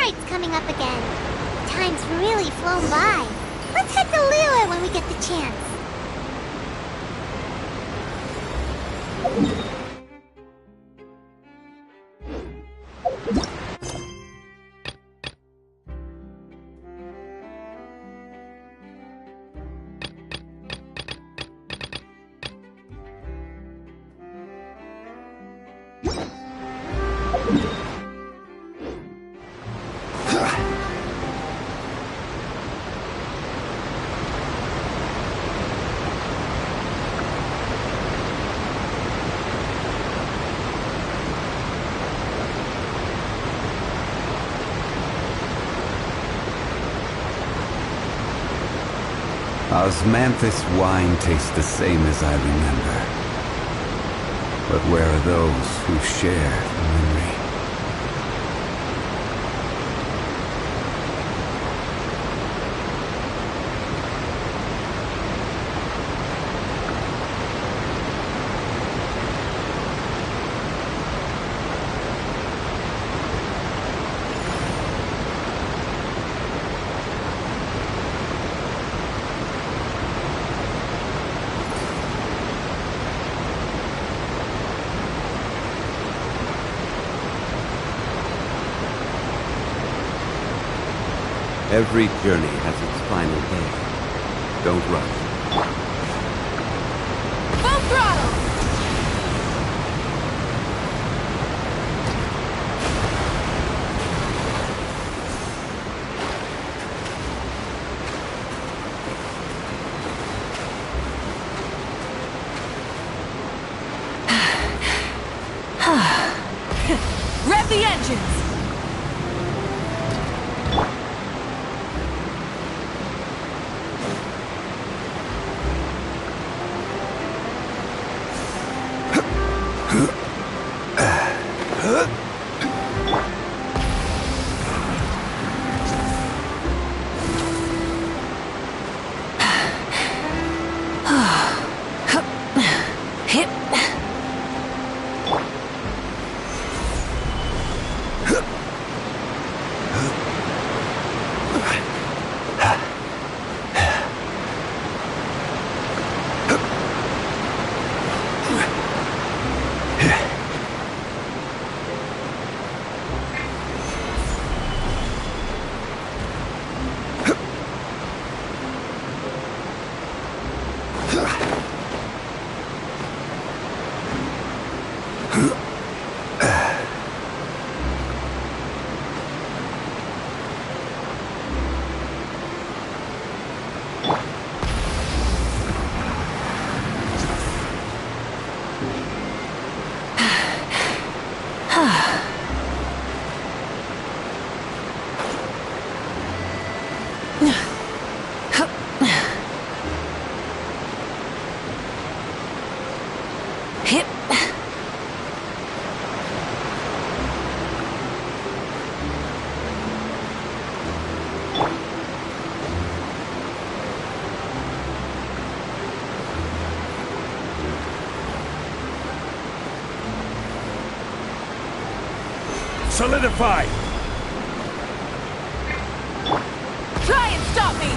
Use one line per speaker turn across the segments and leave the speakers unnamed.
break's coming up again. Time's really flown by. Let's head to Liyue when we get the chance.
Osmanthus wine tastes the same as I remember. But where are those who share the memory?
Every journey has its final day. Don't rush.
Full throttle! Rev the engines!
Solidify!
Try and stop me!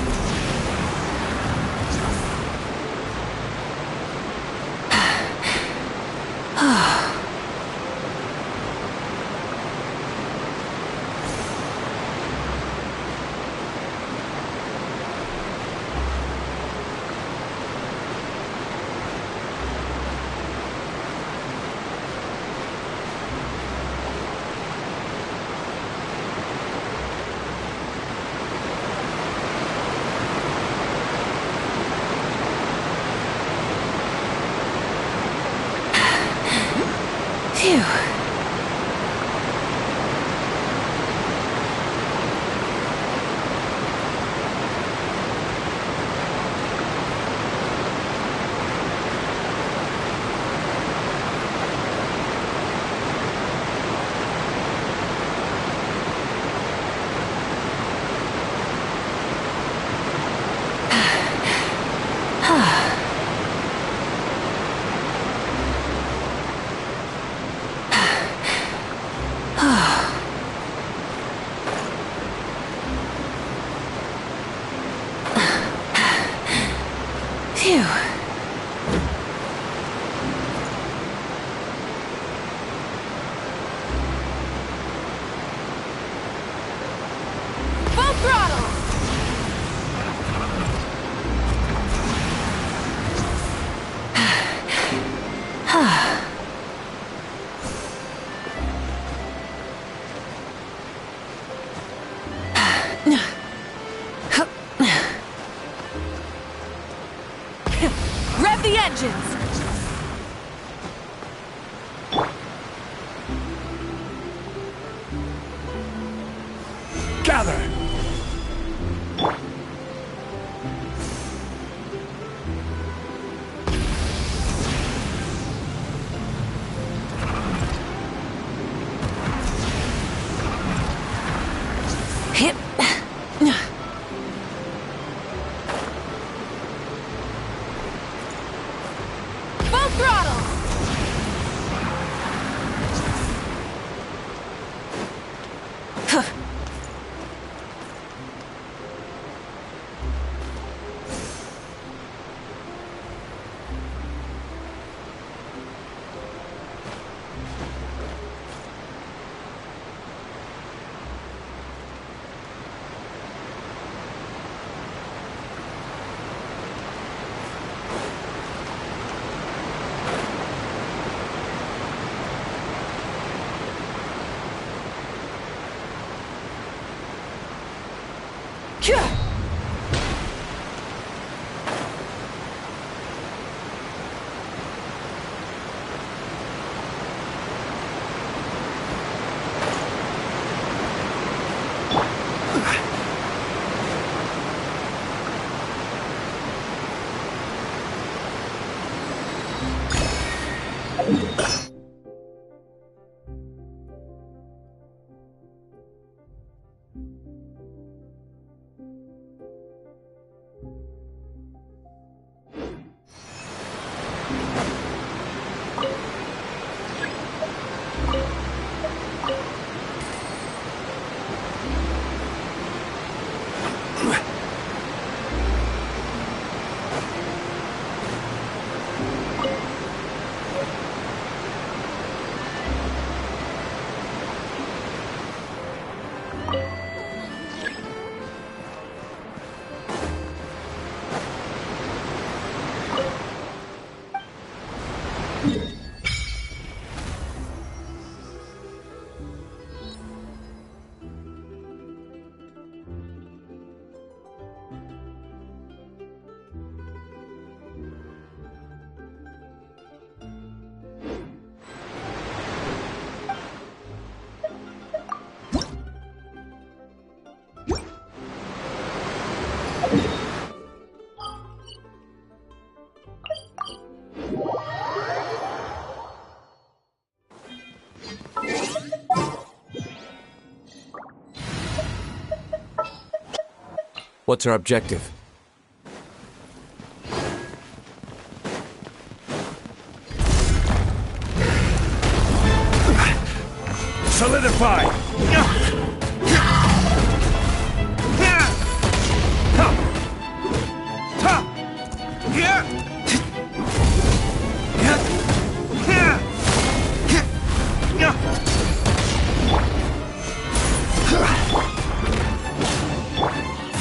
Phew. Phew. Full throttle! Rev the engines!
Gather!
Hip. Full throttle!
What's our objective?
Solidify!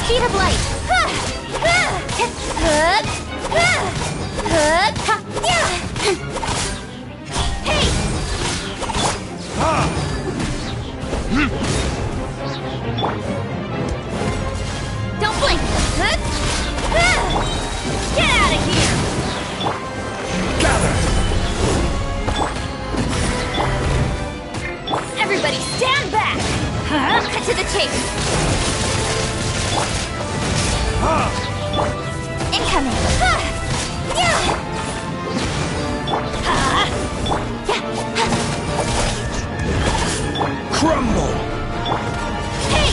Speed of light! Hey! Don't blink! Get out of here!
Gather!
Everybody stand back! Cut to the chase! Incoming!
Crumble!
Hey!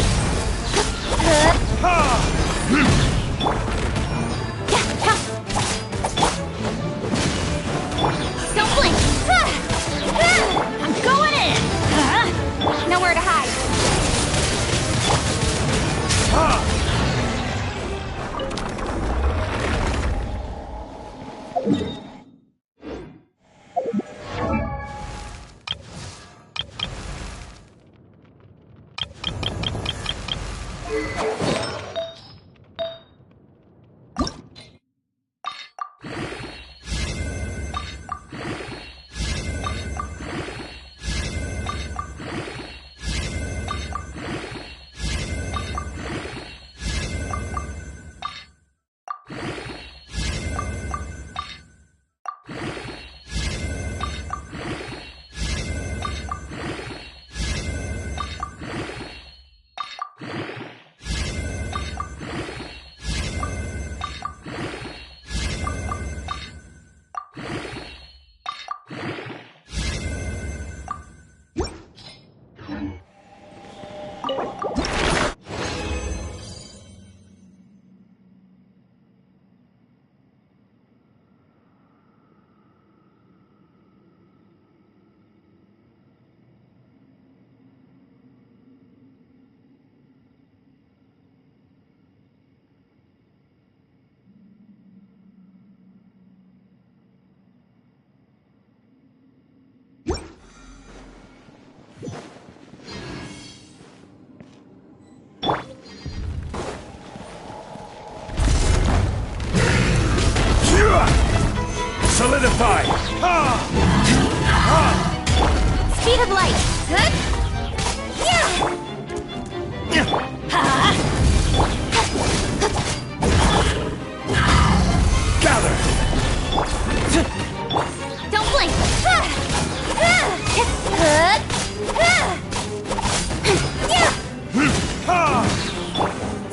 Solidify!
Speed of light.
Gather!
Don't blink.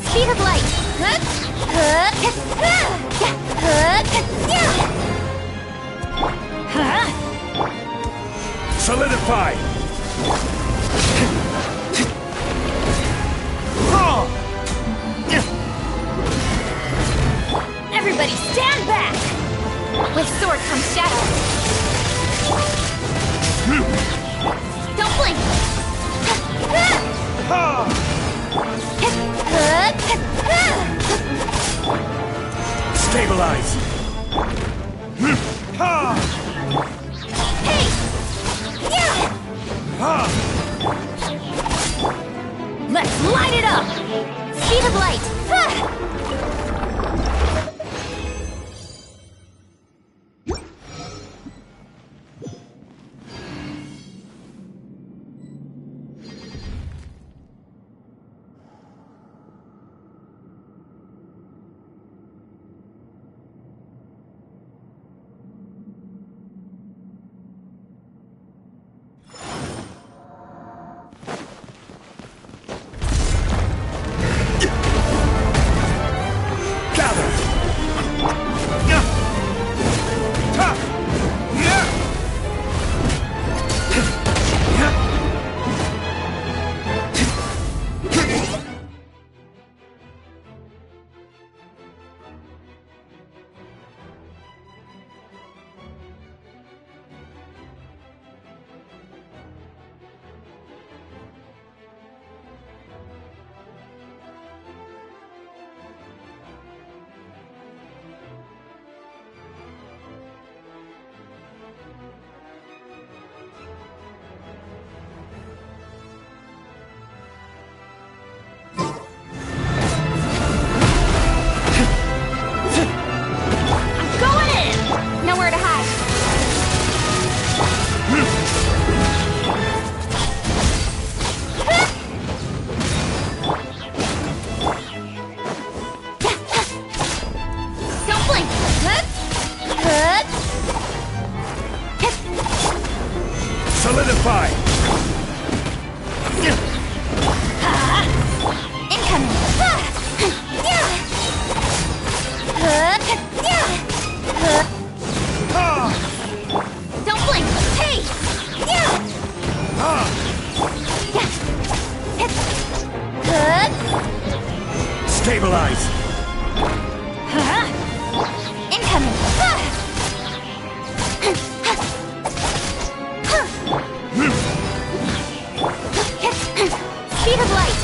Speed of light.
Solidify!
Everybody stand back! With sword comes shadow. Don't blink!
Stabilize!
Hey! Let's light it up! Speed of light!
Solidify!
Incoming! Don't blink! Hey!
Stabilize!
Incoming! Speed of light!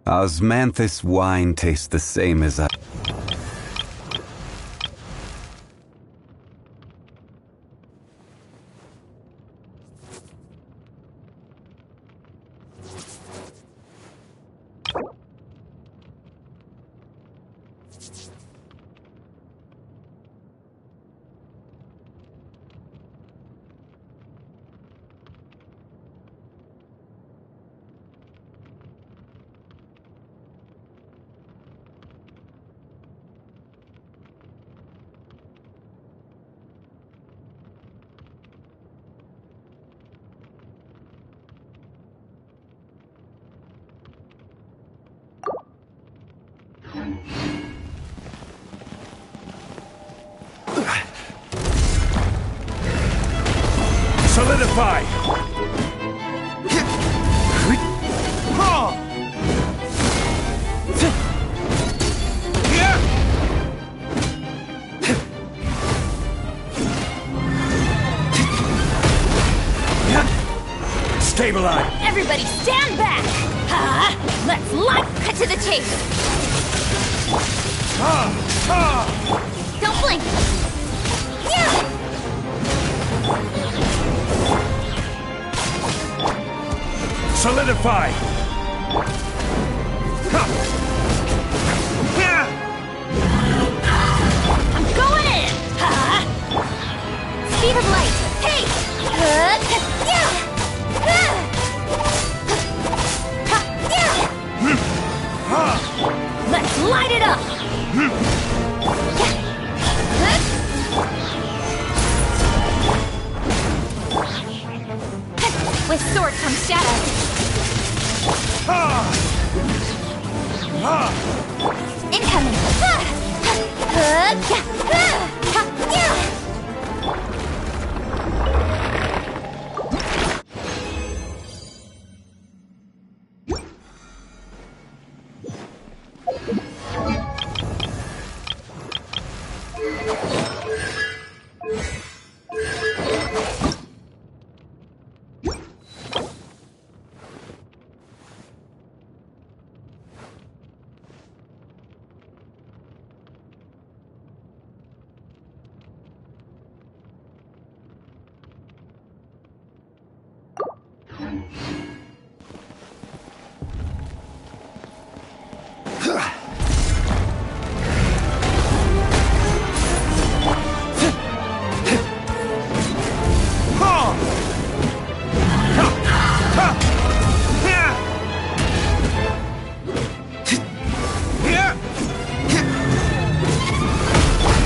Osmanthus wine tastes the same as I... Solidify! Stabilize!
Everybody stand back! Let's cut to the chase! Don't blink! Yeah!
Solidify!
I'm going in! Speed of light! Hey! Yeah! Let's light it up! With sword comes shadow. Incoming!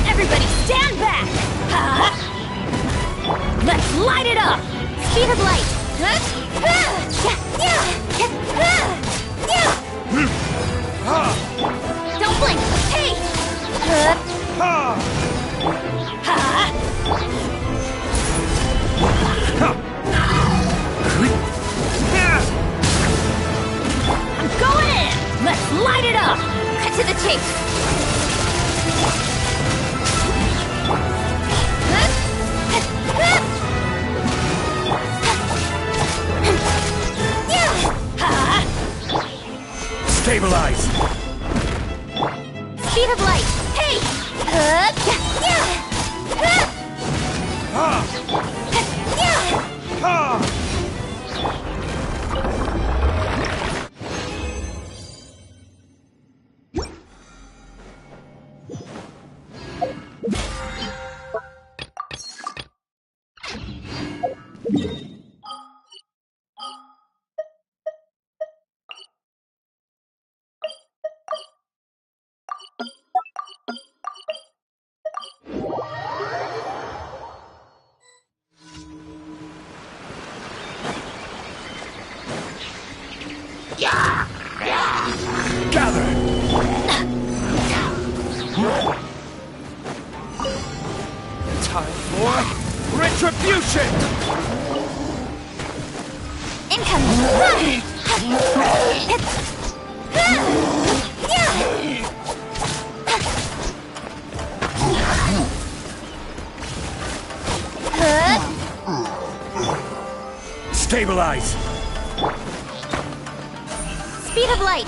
Everybody stand back! Let's light it up! Speed of light! Don't blink! Hey! I'm going in! Let's light it up! Cut to the chase!
Stabilize!
Speed of light! Hey!
Gather! Time for retribution!
Incoming!
Stabilize!
Speed of light!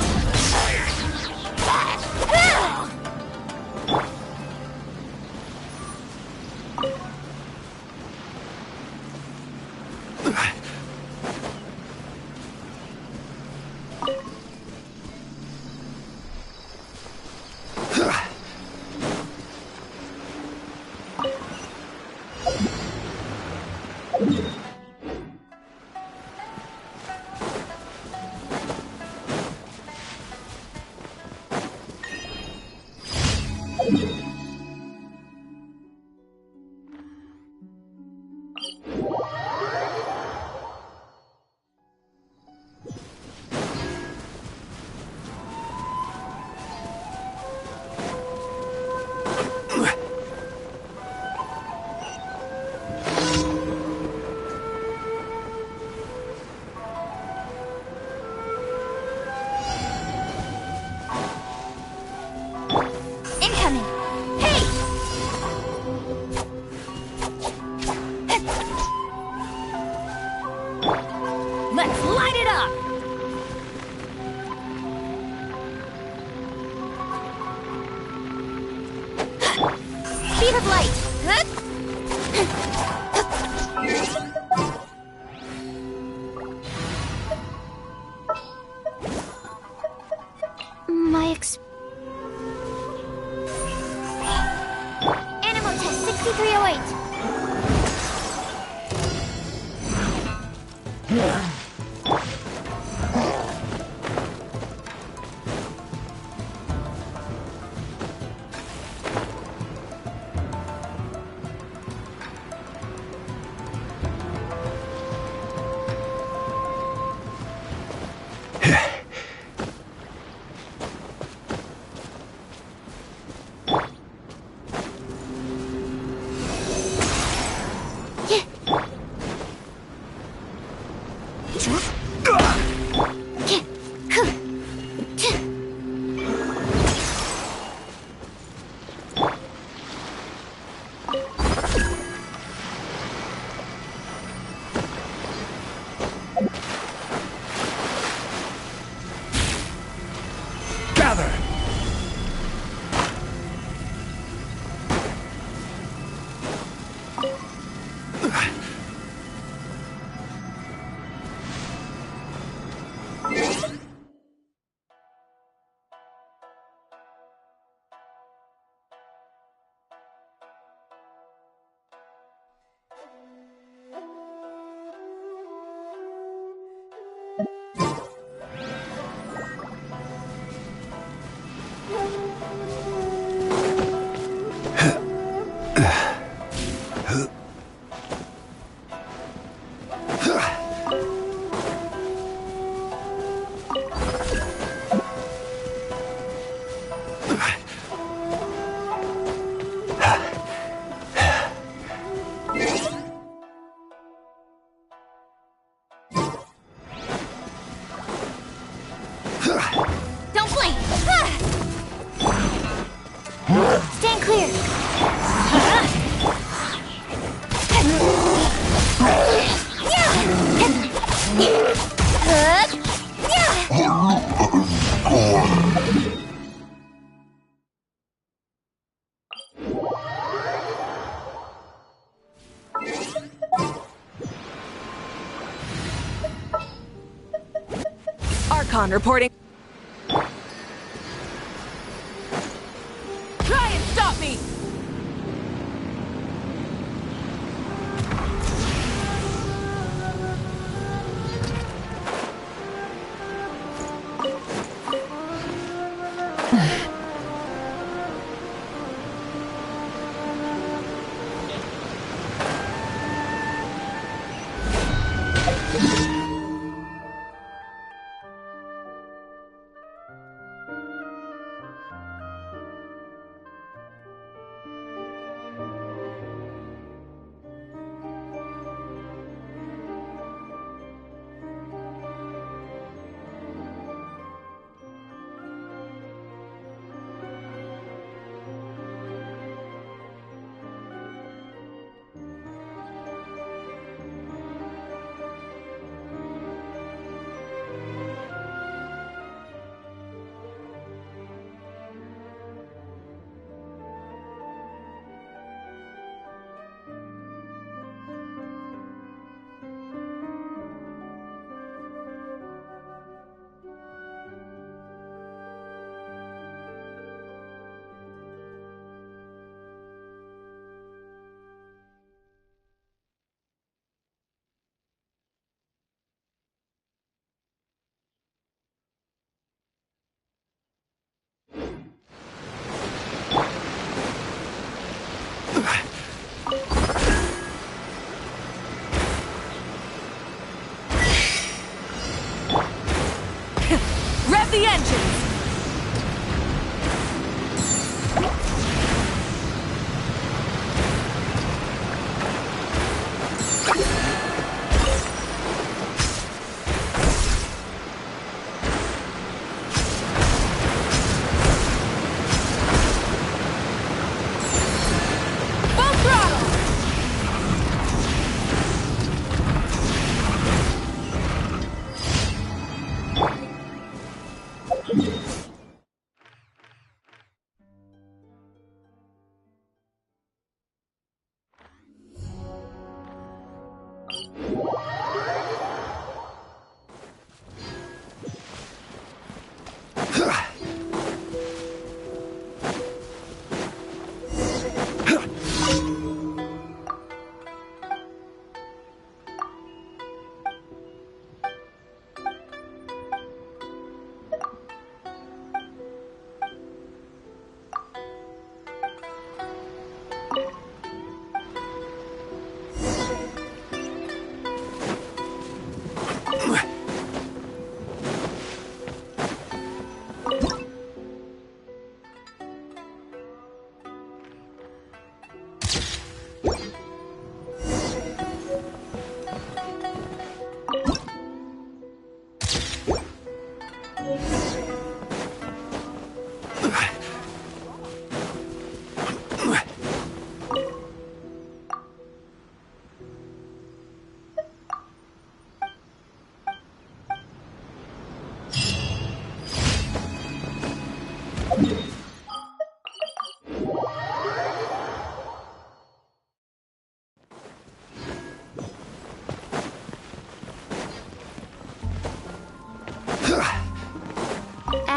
Incoming! speed of light. My Animal test 6308.
Gather!
Don't blink! Stand clear!
Archon reporting. Try and stop me! Rev the engines! Full throttle!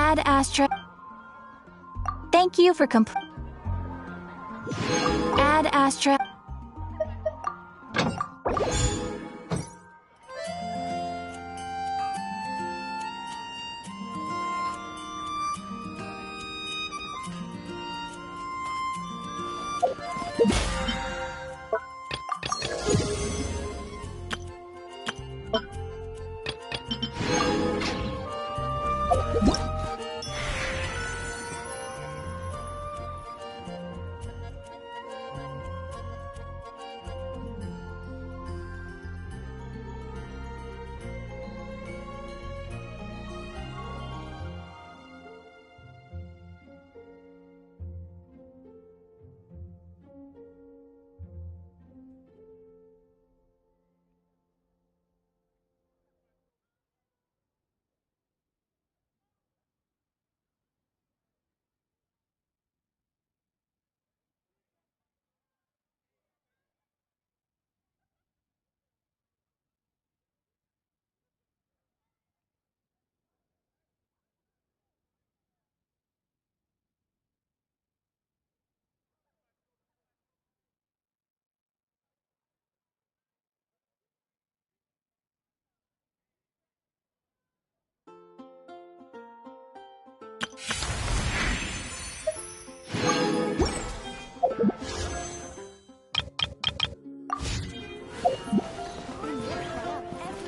Ad Astra. Thank you for Ad Astra.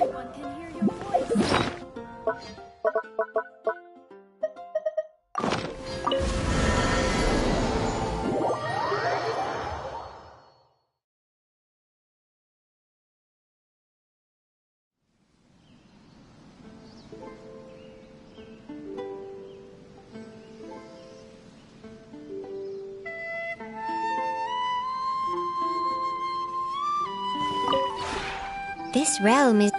Everyone can hear your voice.
This realm is...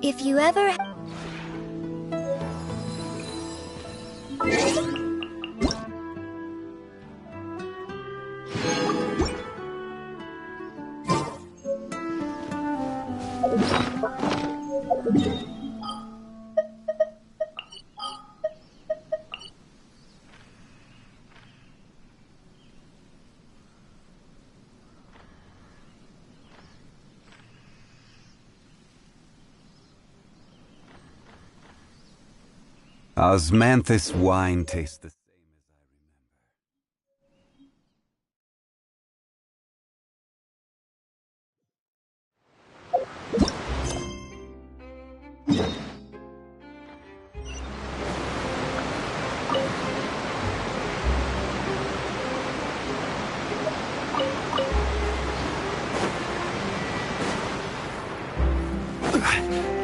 If you ever...
Osmanthus wine tastes the same as I remember.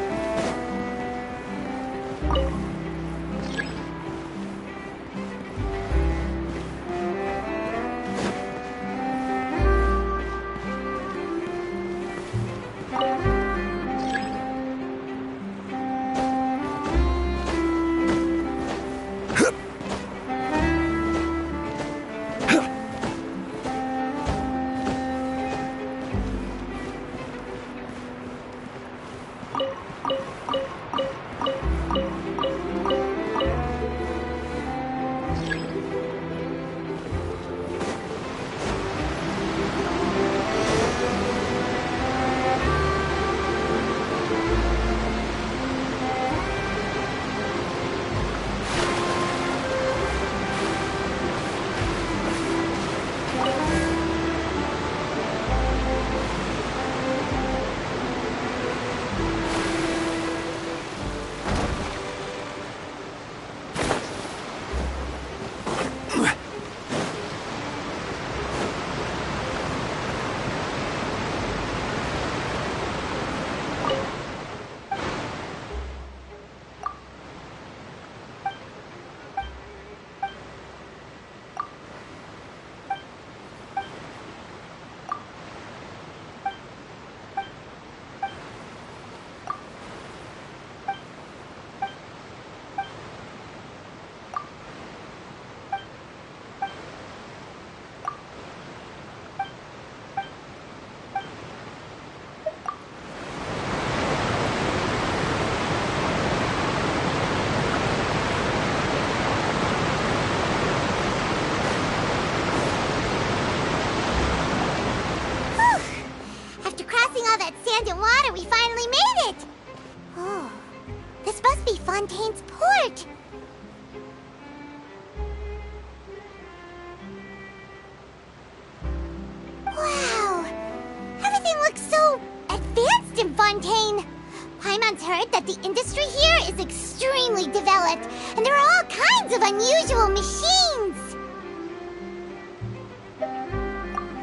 desolate, and there are all kinds of unusual machines.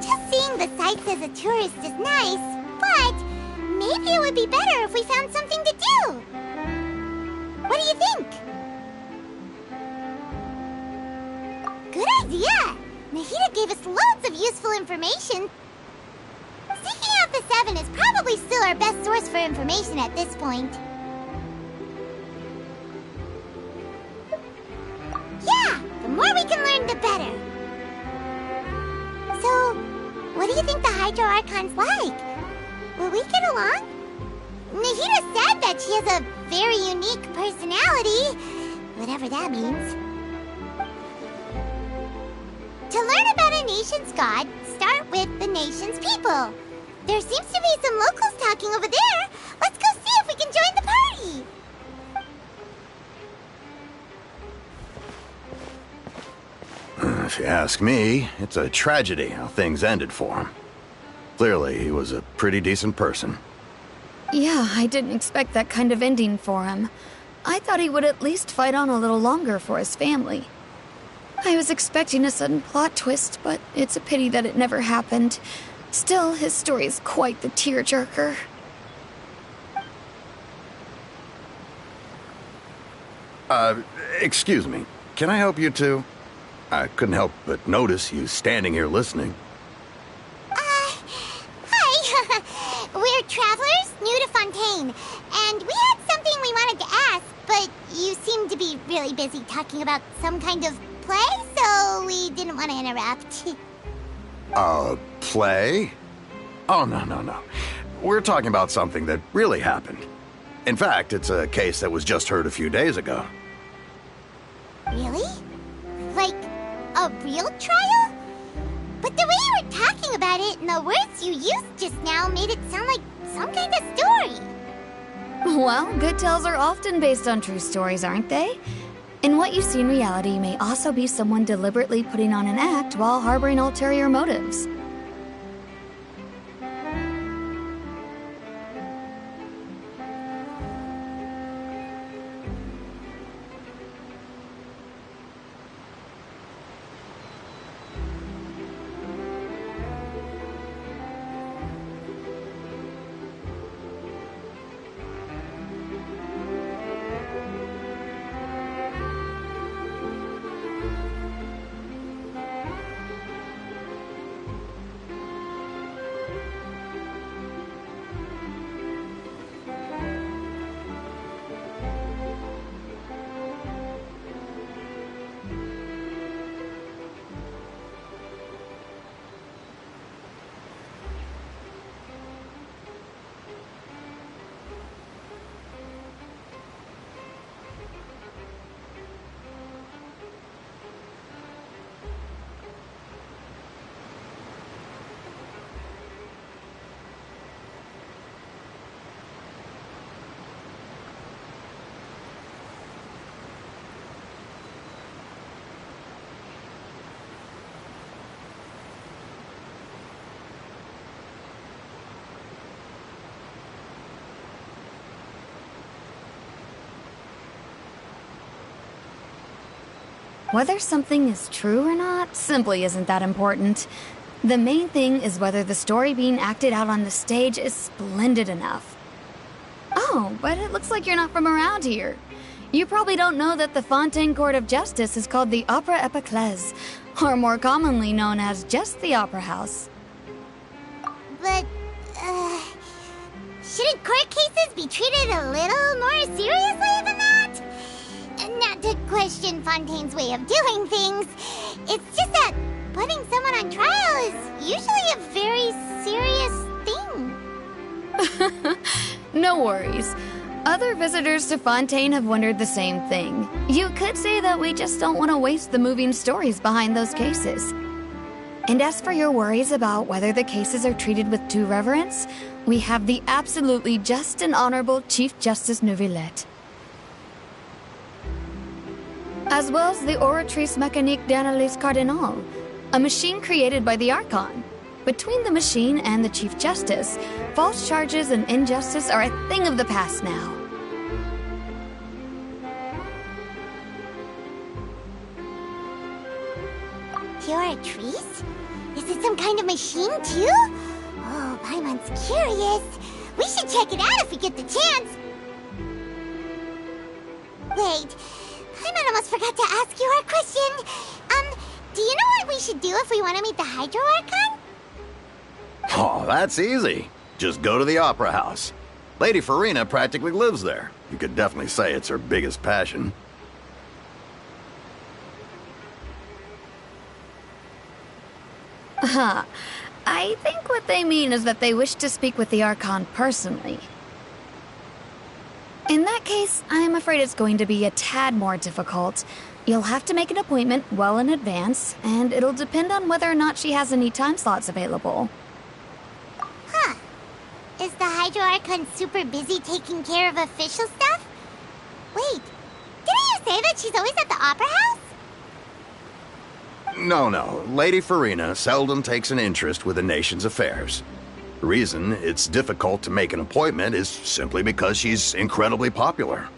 Just seeing the sights as a tourist is nice, but maybe it would be better if we found something to do. What do you think? Good idea! Nahida gave us loads of useful information. Seeking out the Seven is probably still our best source for information at this point. Yeah! The more we can learn, the better. So, what do you think the Hydro Archon's like? Will we get along? Nahida said that she has a very unique personality, whatever that means. To learn about a nation's god, start with the nation's people. There seems to be some locals talking over there. Let's go see if we can join the party.
If you ask me, it's a tragedy how things ended for him. Clearly, he was a pretty decent person.
Yeah, I didn't expect that kind of ending for him. I thought he would at least fight on a little longer for his family. I was expecting a sudden plot twist, but it's a pity that it never happened. Still, his story is quite the tearjerker.
Excuse me. Can I help you two? I couldn't help but notice you standing here listening.
Hi. We're travelers new to Fontaine, and we had something we wanted to ask, but you seem to be really busy talking about some kind of play, so we didn't want to interrupt.
Play? Oh, no. We're talking about something that really happened. In fact, it's a case that was just heard a few days ago.
Really? Like, a real trial? But the way you were talking about it and the words you used just now made it sound like some kind of story.
Well, good tales are often based on true stories, aren't they? And what you see in reality may also be someone deliberately putting on an act while harboring ulterior motives. Whether something is true or not simply isn't that important. The main thing is whether the story being acted out on the stage is splendid enough. Oh, but it looks like you're not from around here. You probably don't know that the Fontaine Court of Justice is called the Opera Epiclese, or more commonly known as just the Opera House.
But, shouldn't court cases be treated a little more seriously than that? Not to question Fontaine's way of doing things, it's just that putting someone on trial is usually a very serious thing.
No worries. Other visitors to Fontaine have wondered the same thing. You could say that we just don't want to waste the moving stories behind those cases. And as for your worries about whether the cases are treated with due reverence, we have the absolutely just and honorable Chief Justice Neuvillette, as well as the Oratrice Mécanique d'Analyse Cardinal, a machine created by the Archon. Between the machine and the Chief Justice, false charges and injustice are a thing of the past now.
meteoric trees? Is it some kind of machine, too? Oh, Paimon's curious. We should check it out if we get the chance. Wait, Paimon almost forgot to ask you our question. Do you know what we should do if we want to meet the Hydro Archon?
Oh, that's easy. Just go to the Opera House. Lady Farina practically lives there. You could definitely say it's her biggest passion.
I think what they mean is that they wish to speak with the Archon personally. In that case, I'm afraid it's going to be a tad more difficult. You'll have to make an appointment well in advance, and it'll depend on whether or not she has any time slots available.
Huh. Is the Hydro Archon super busy taking care of official stuff? Wait, didn't you say that she's always at the Opera House?
No. Lady Farina seldom takes an interest with the nation's affairs. The reason it's difficult to make an appointment is simply because she's incredibly popular.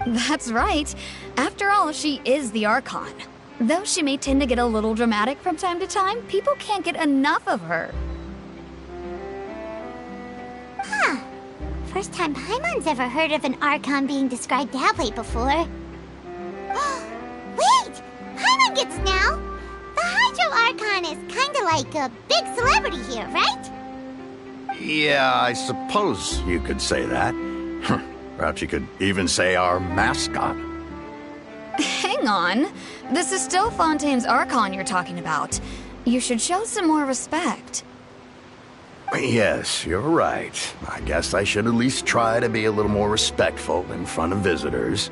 That's right. After all, she is the Archon. Though she may tend to get a little dramatic from time to time, people can't get enough of her.
Huh. First time Paimon's ever heard of an Archon being described that way before. Wait! Paimon gets now! The Hydro Archon is kinda like a big celebrity here, right?
Yeah, I suppose you could say that. Perhaps you could even say our mascot.
Hang on. This is still Fontaine's Archon you're talking about. You should show some more respect.
Yes, you're right. I guess I should at least try to be a little more respectful in front of visitors.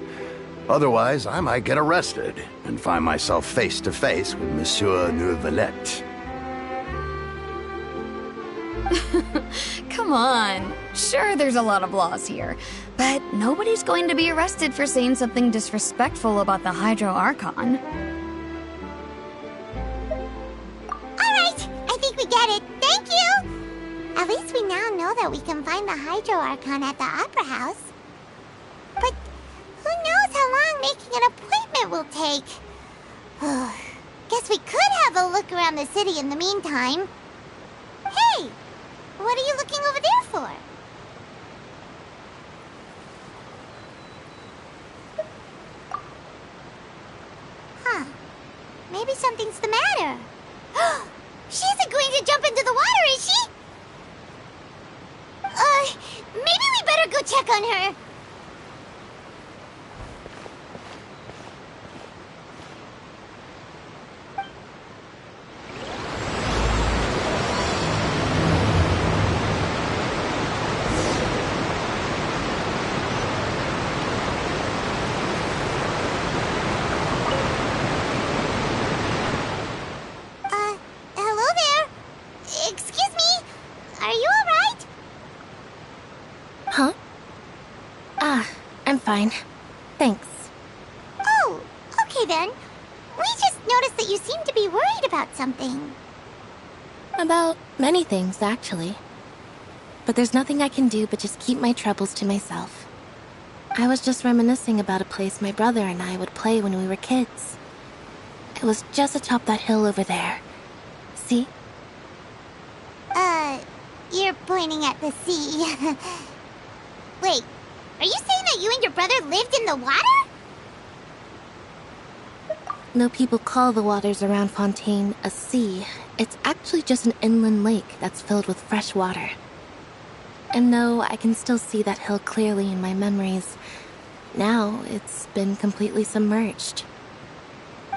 Otherwise, I might get arrested and find myself face to face with Monsieur Neuvillette.
Come on. Sure, there's a lot of laws here, but nobody's going to be arrested for saying something disrespectful about the Hydro Archon.
Alright, I think we get it. Thank you! At least we now know that we can find the Hydro Archon at the Opera House. But who knows how long making an appointment will take? Guess we could have a look around the city in the meantime. Hey! What are you looking over there for? Huh. Maybe something's the matter. She isn't going to jump into the water, is she? Maybe we better go check on her. Hello there. Excuse me. Are you alright?
Huh? I'm fine. Thanks.
Oh, okay then. We just noticed that you seem to be worried about something.
About many things, actually. But there's nothing I can do but just keep my troubles to myself. I was just reminiscing about a place my brother and I would play when we were kids. It was just atop that hill over there. See?
You're pointing at the sea. Wait, are you saying that you and your brother lived in the water?
Though people call the waters around Fontaine a sea, it's actually just an inland lake that's filled with fresh water. And though I can still see that hill clearly in my memories, now it's been completely submerged.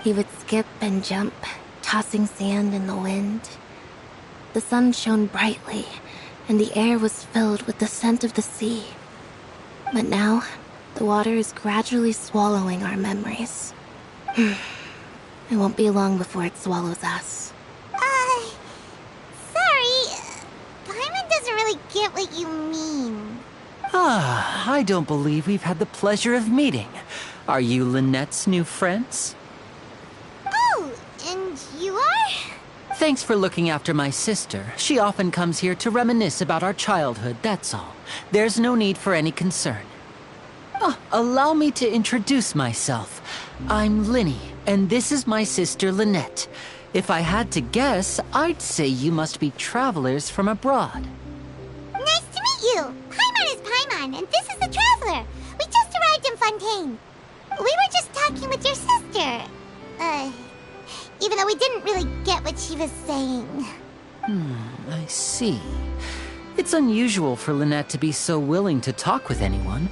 He would skip and jump, tossing sand in the wind. The sun shone brightly, and the air was filled with the scent of the sea. But now, the water is gradually swallowing our memories. It won't be long before it swallows us.
Sorry. Paimon doesn't really get what you mean.
I don't believe we've had the pleasure of meeting. Are you Lynette's new friends?
Oh, and you are?
Thanks for looking after my sister. She often comes here to reminisce about our childhood, that's all. There's no need for any concern. Allow me to introduce myself. I'm Linny, and this is my sister Lynette. If I had to guess, I'd say you must be travelers from abroad.
Nice to meet you! Paimon is Paimon, and this is the Traveler. We just arrived in Fontaine. We were just talking with your sister. Even though we didn't really get what she was saying.
I see. It's unusual for Lynette to be so willing to talk with anyone.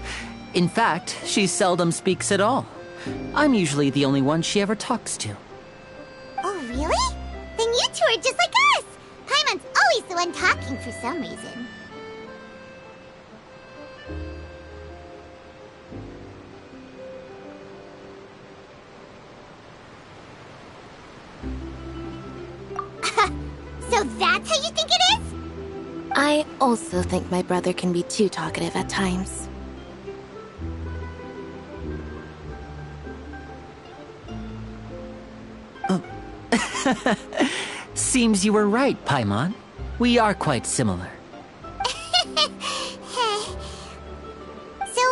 In fact, she seldom speaks at all. I'm usually the only one she ever talks to.
Oh, really? Then you two are just like us! Paimon's always the one talking for some reason. So that's how you think it is?
I also think my brother can be too talkative at times.
Seems you were right, Paimon. We are quite similar.
So,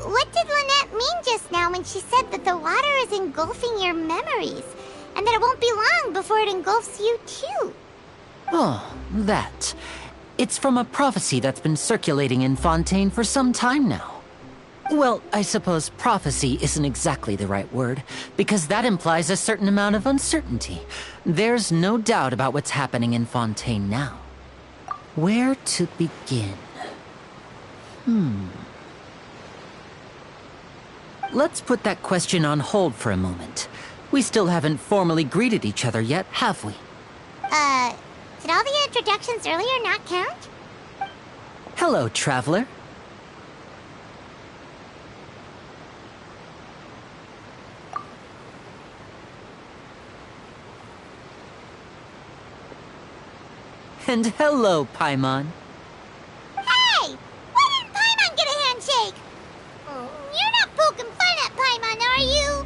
what did Lynette mean just now when she said that the water is engulfing your memories, and that it won't be long before it engulfs you too?
Oh, that. It's from a prophecy that's been circulating in Fontaine for some time now. Well, I suppose prophecy isn't exactly the right word, because that implies a certain amount of uncertainty. There's no doubt about what's happening in Fontaine now. Where to begin? Let's put that question on hold for a moment. We still haven't formally greeted each other yet, have we?
Did all the introductions earlier not count?
Hello, Traveler. And hello, Paimon.
Hey! Why didn't Paimon get a handshake? You're not poking fun at Paimon, are you?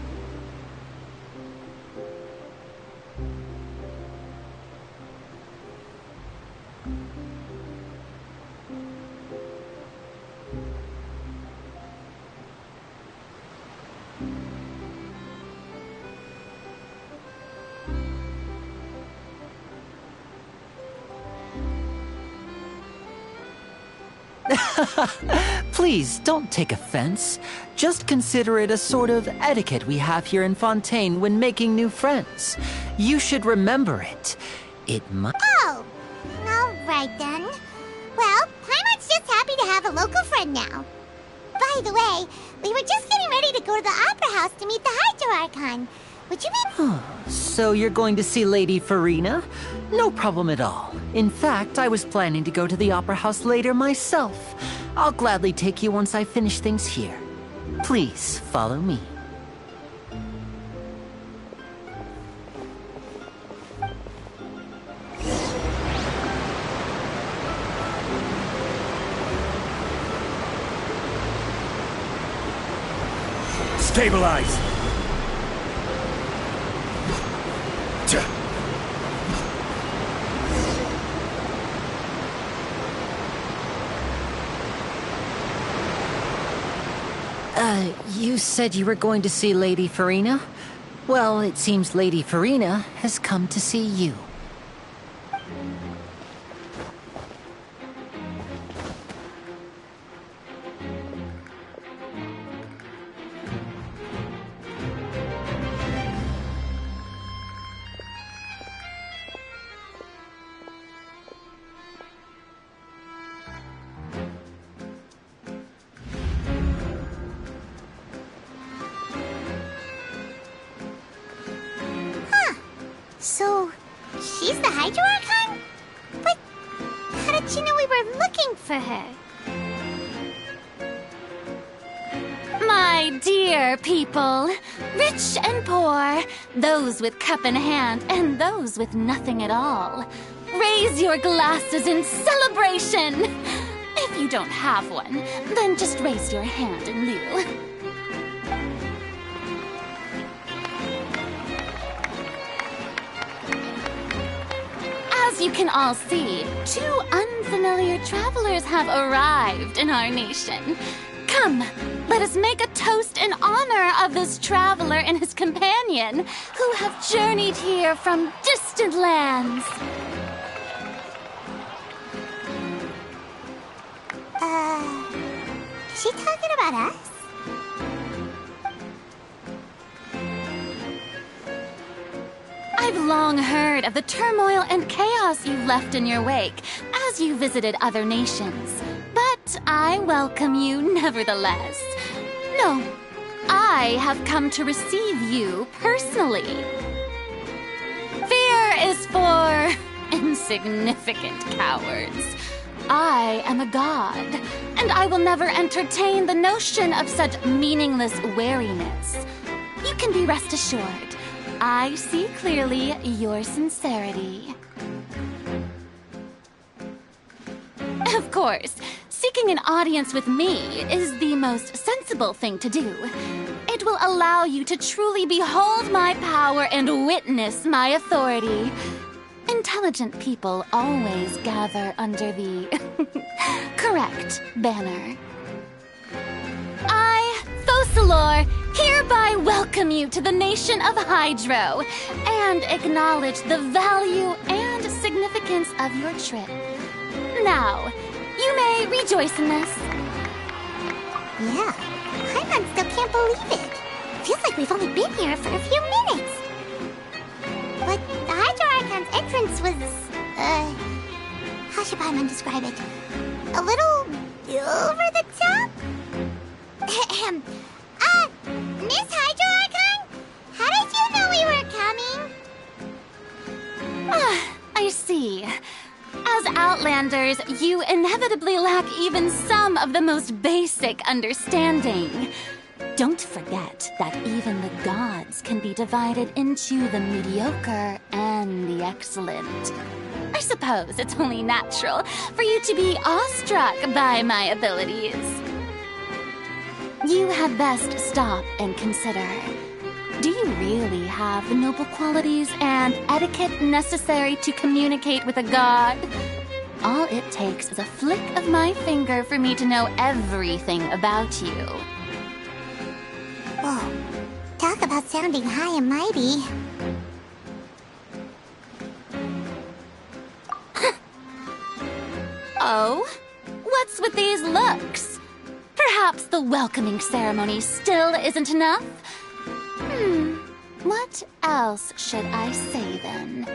Please, don't take offense. Just consider it a sort of etiquette we have here in Fontaine when making new friends. You should remember it. It might...
Oh, all right then. Well, Paimon's just happy to have a local friend now. By the way, we were just getting ready to go to the Opera House to meet the Hydro Archon. Would you be...
So you're going to see Lady Farina? No problem at all. In fact, I was planning to go to the Opera House later myself. I'll gladly take you once I finish things here. Please, follow me.
Stabilize!
You said you were going to see Lady Farina? Well, it seems Lady Farina has come to see you.
So, she's the Hydro Archon? But how did she know we were looking for her?
My dear people, rich and poor, those with cup in hand and those with nothing at all, raise your glasses in celebration! If you don't have one, then just raise your hand in lieu. As you can all see, two unfamiliar travelers have arrived in our nation. Come, Let us make a toast in honor of this traveler and his companion who have journeyed here from distant lands.
Is she talking about us?
I've long heard of the turmoil and chaos you left in your wake as you visited other nations. But I welcome you nevertheless. No, I have come to receive you personally. Fear is for insignificant cowards. I am a god, and I will never entertain the notion of such meaningless wariness. You can be rest assured, I see clearly your sincerity. Of course, seeking an audience with me is the most sensible thing to do. It will allow you to truly behold my power and witness my authority. Intelligent people always gather under the correct banner. I, Thosalor, hereby welcome you to the nation of Hydro and acknowledge the value and significance of your trip. Now, you may rejoice in this.
Yeah, Paimon still can't believe it. Feels like we've only been here for a few minutes. But the Hydro Archon's entrance was, how should Paimon describe it? A little over the top? Miss Hydro Archon? How did you know we were coming?
I see. As Outlanders, you inevitably lack even some of the most basic understanding. Don't forget that even the gods can be divided into the mediocre and the excellent. I suppose it's only natural for you to be awestruck by my abilities. You had best stop and consider. Do you really have the noble qualities and etiquette necessary to communicate with a god? All it takes is a flick of my finger for me to know everything about you.
Whoa, talk about sounding high and mighty.
Oh? What's with these looks? Perhaps the welcoming ceremony still isn't enough? What else should I say then?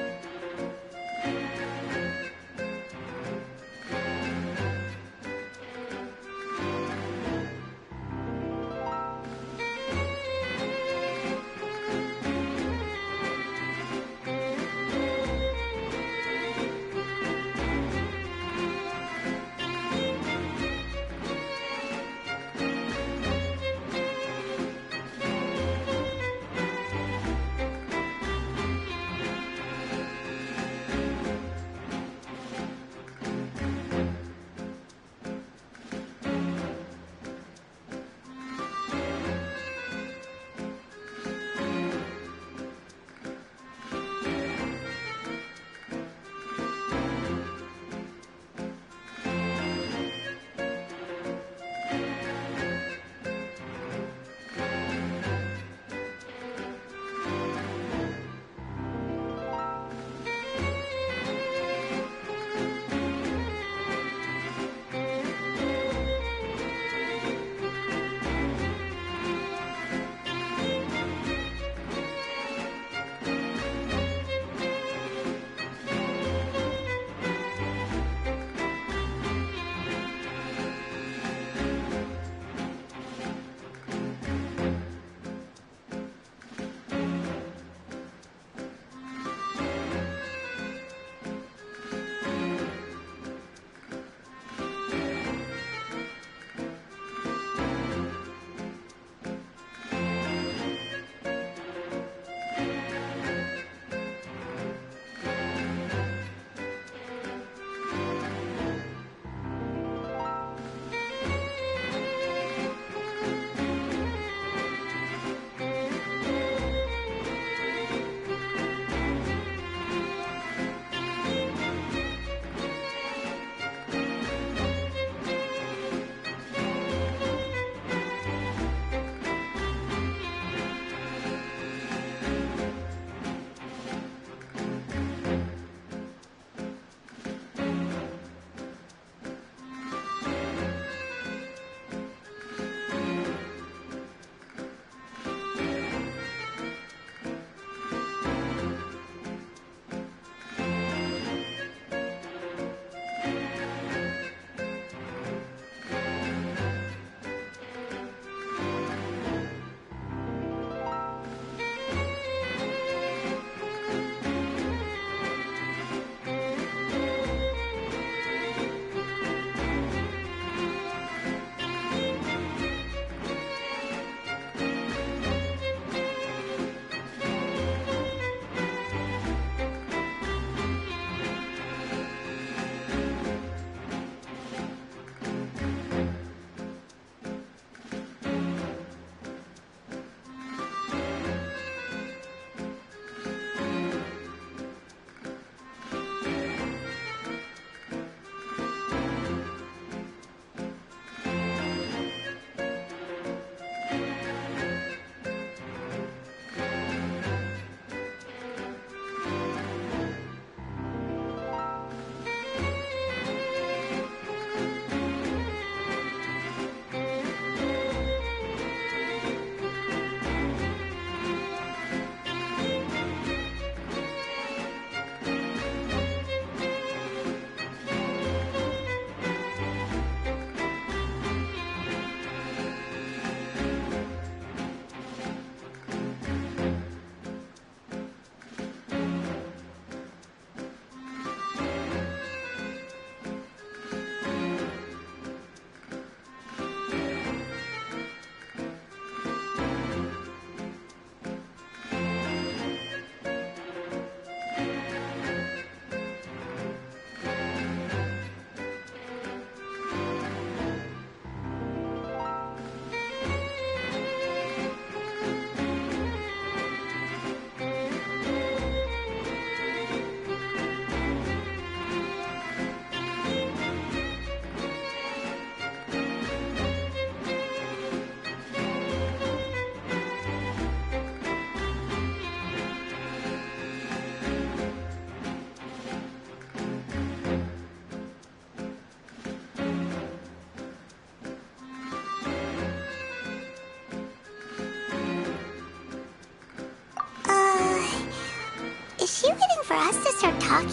for us to start talking?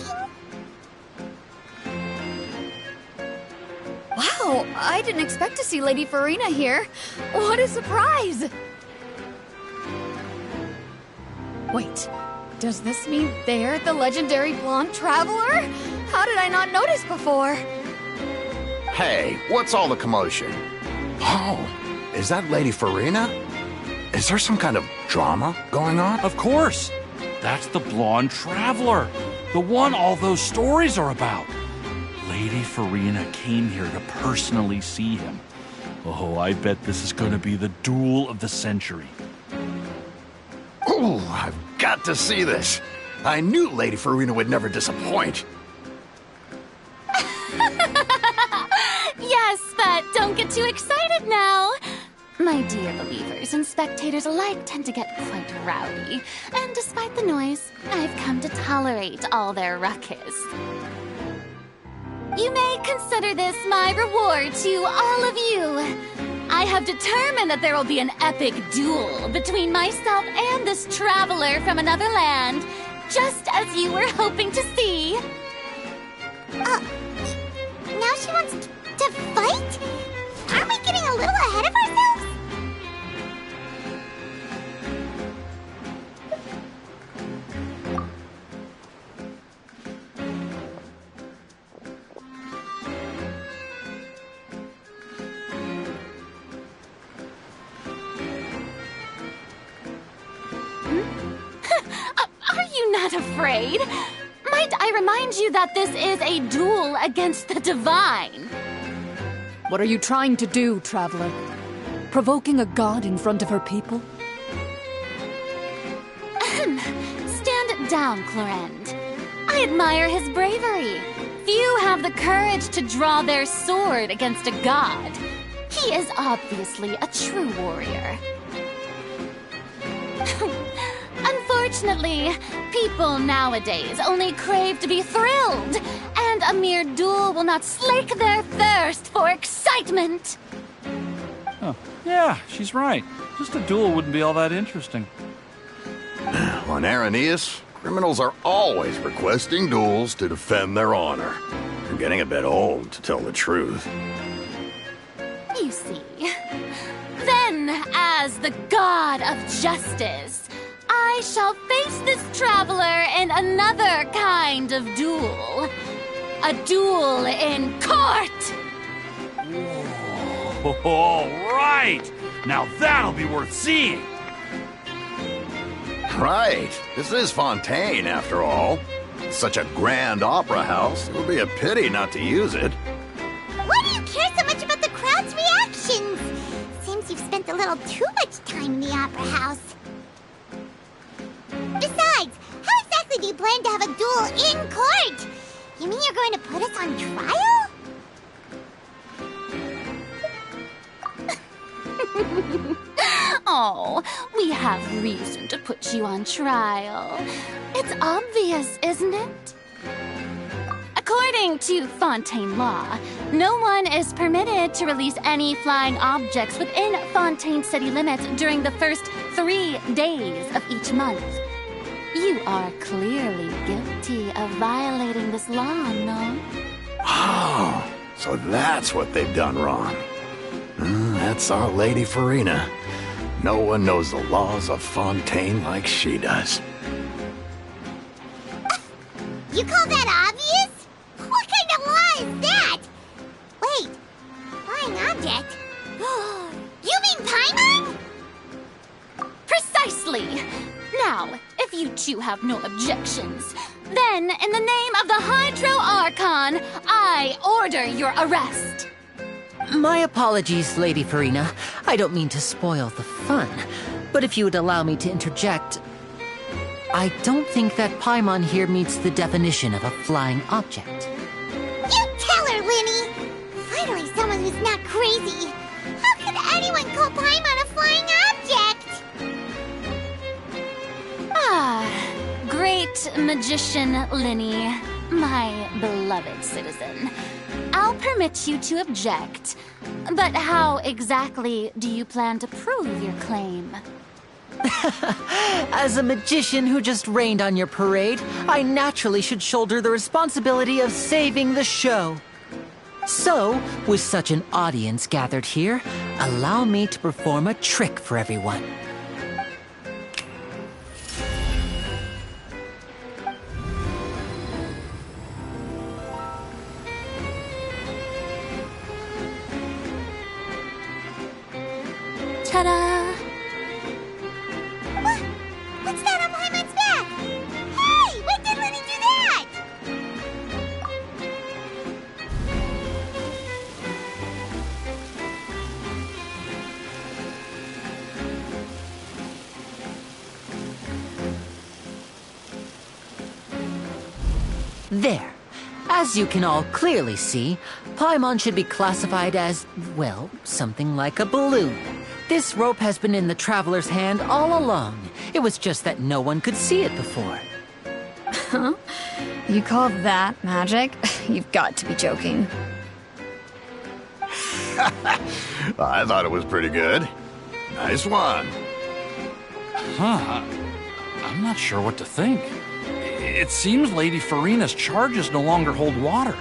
Wow, I didn't expect to see Lady Farina here. What a surprise! Wait, does this mean they're the legendary blonde traveler? How did I not notice before?
Hey, what's all the commotion? Oh, is that Lady Farina? Is there some kind of drama going on?
Of course! That's the blonde traveler. The one all those stories are about. Lady Farina came here to personally see him. Oh, I bet this is going to be the duel of the century.
Oh, I've got to see this. I knew Lady Farina would never disappoint.
Yes, but don't get too excited now. My dear believers and spectators alike tend to get quite rowdy, and despite the noise, I've come to tolerate all their ruckus. You may consider this my reward to all of you. I have determined that there will be an epic duel between myself and this traveler from another land, just as you were hoping to see.
Now she wants to fight? Aren't we getting a little ahead of ourselves?
Are you not afraid? Might I remind you that this is a duel against the divine?
What are you trying to do, traveler? Provoking a god in front of her people?
Stand down, Clorend. I admire his bravery. Few have the courage to draw their sword against a god. He is obviously a true warrior. Unfortunately, people nowadays only crave to be thrilled, and a mere duel will not slake their thirst for excitement.
Oh, yeah, she's right. Just a duel wouldn't be all that interesting.
On Araneus, criminals are always requesting duels to defend their honor. I'm getting a bit old, to tell the truth.
You see. Then, as the god of justice, I shall face this traveler in another kind of duel. A duel in court!
Whoa, all right! Now that'll be worth seeing!
Right. This is Fontaine, after all. It's such a grand opera house. It would be a pity not to use it.
Why do you care so much about the crowd's reactions? Seems you've spent a little too much time in the opera house. Besides, how exactly do you plan to have a duel in court? You mean you're going to put us on trial?
Oh, we have reason to put you on trial. It's obvious, isn't it? According to Fontaine law, no one is permitted to release any flying objects within Fontaine city limits during the first 3 days of each month. You are clearly guilty of violating this law, no?
Oh, so that's what they've done wrong. That's our Lady Farina. No one knows the laws of Fontaine like she does.
You call that obvious? What kind of law is that? Wait, flying object? You mean Paimon?
Precisely! Now, if you two have no objections, then in the name of the Hydro Archon, I order your arrest.
My apologies, Lady Farina. I don't mean to spoil the fun, but if you would allow me to interject, I don't think that Paimon here meets the definition of a flying object.
You tell her, Linny! Finally someone who's not crazy. How could anyone call Paimon a flying object?
Ah, great magician Linny, my beloved citizen. I'll permit you to object, but how exactly do you plan to prove your claim?
As a magician who just rained on your parade, I naturally should shoulder the responsibility of saving the show. So, with such an audience gathered here, allow me to perform a trick for everyone.
Ta-da!
What's that on Paimon's back? Hey, when did Lenny do that?
There. As you can all clearly see, Paimon should be classified as, well, something like a balloon. This rope has been in the Traveler's hand all along. It was just that no one could see it before.
Huh? You call that magic? You've got to be joking.
I thought it was pretty good. Nice one.
Huh. I'm not sure what to think. It seems Lady Farina's charges no longer hold water.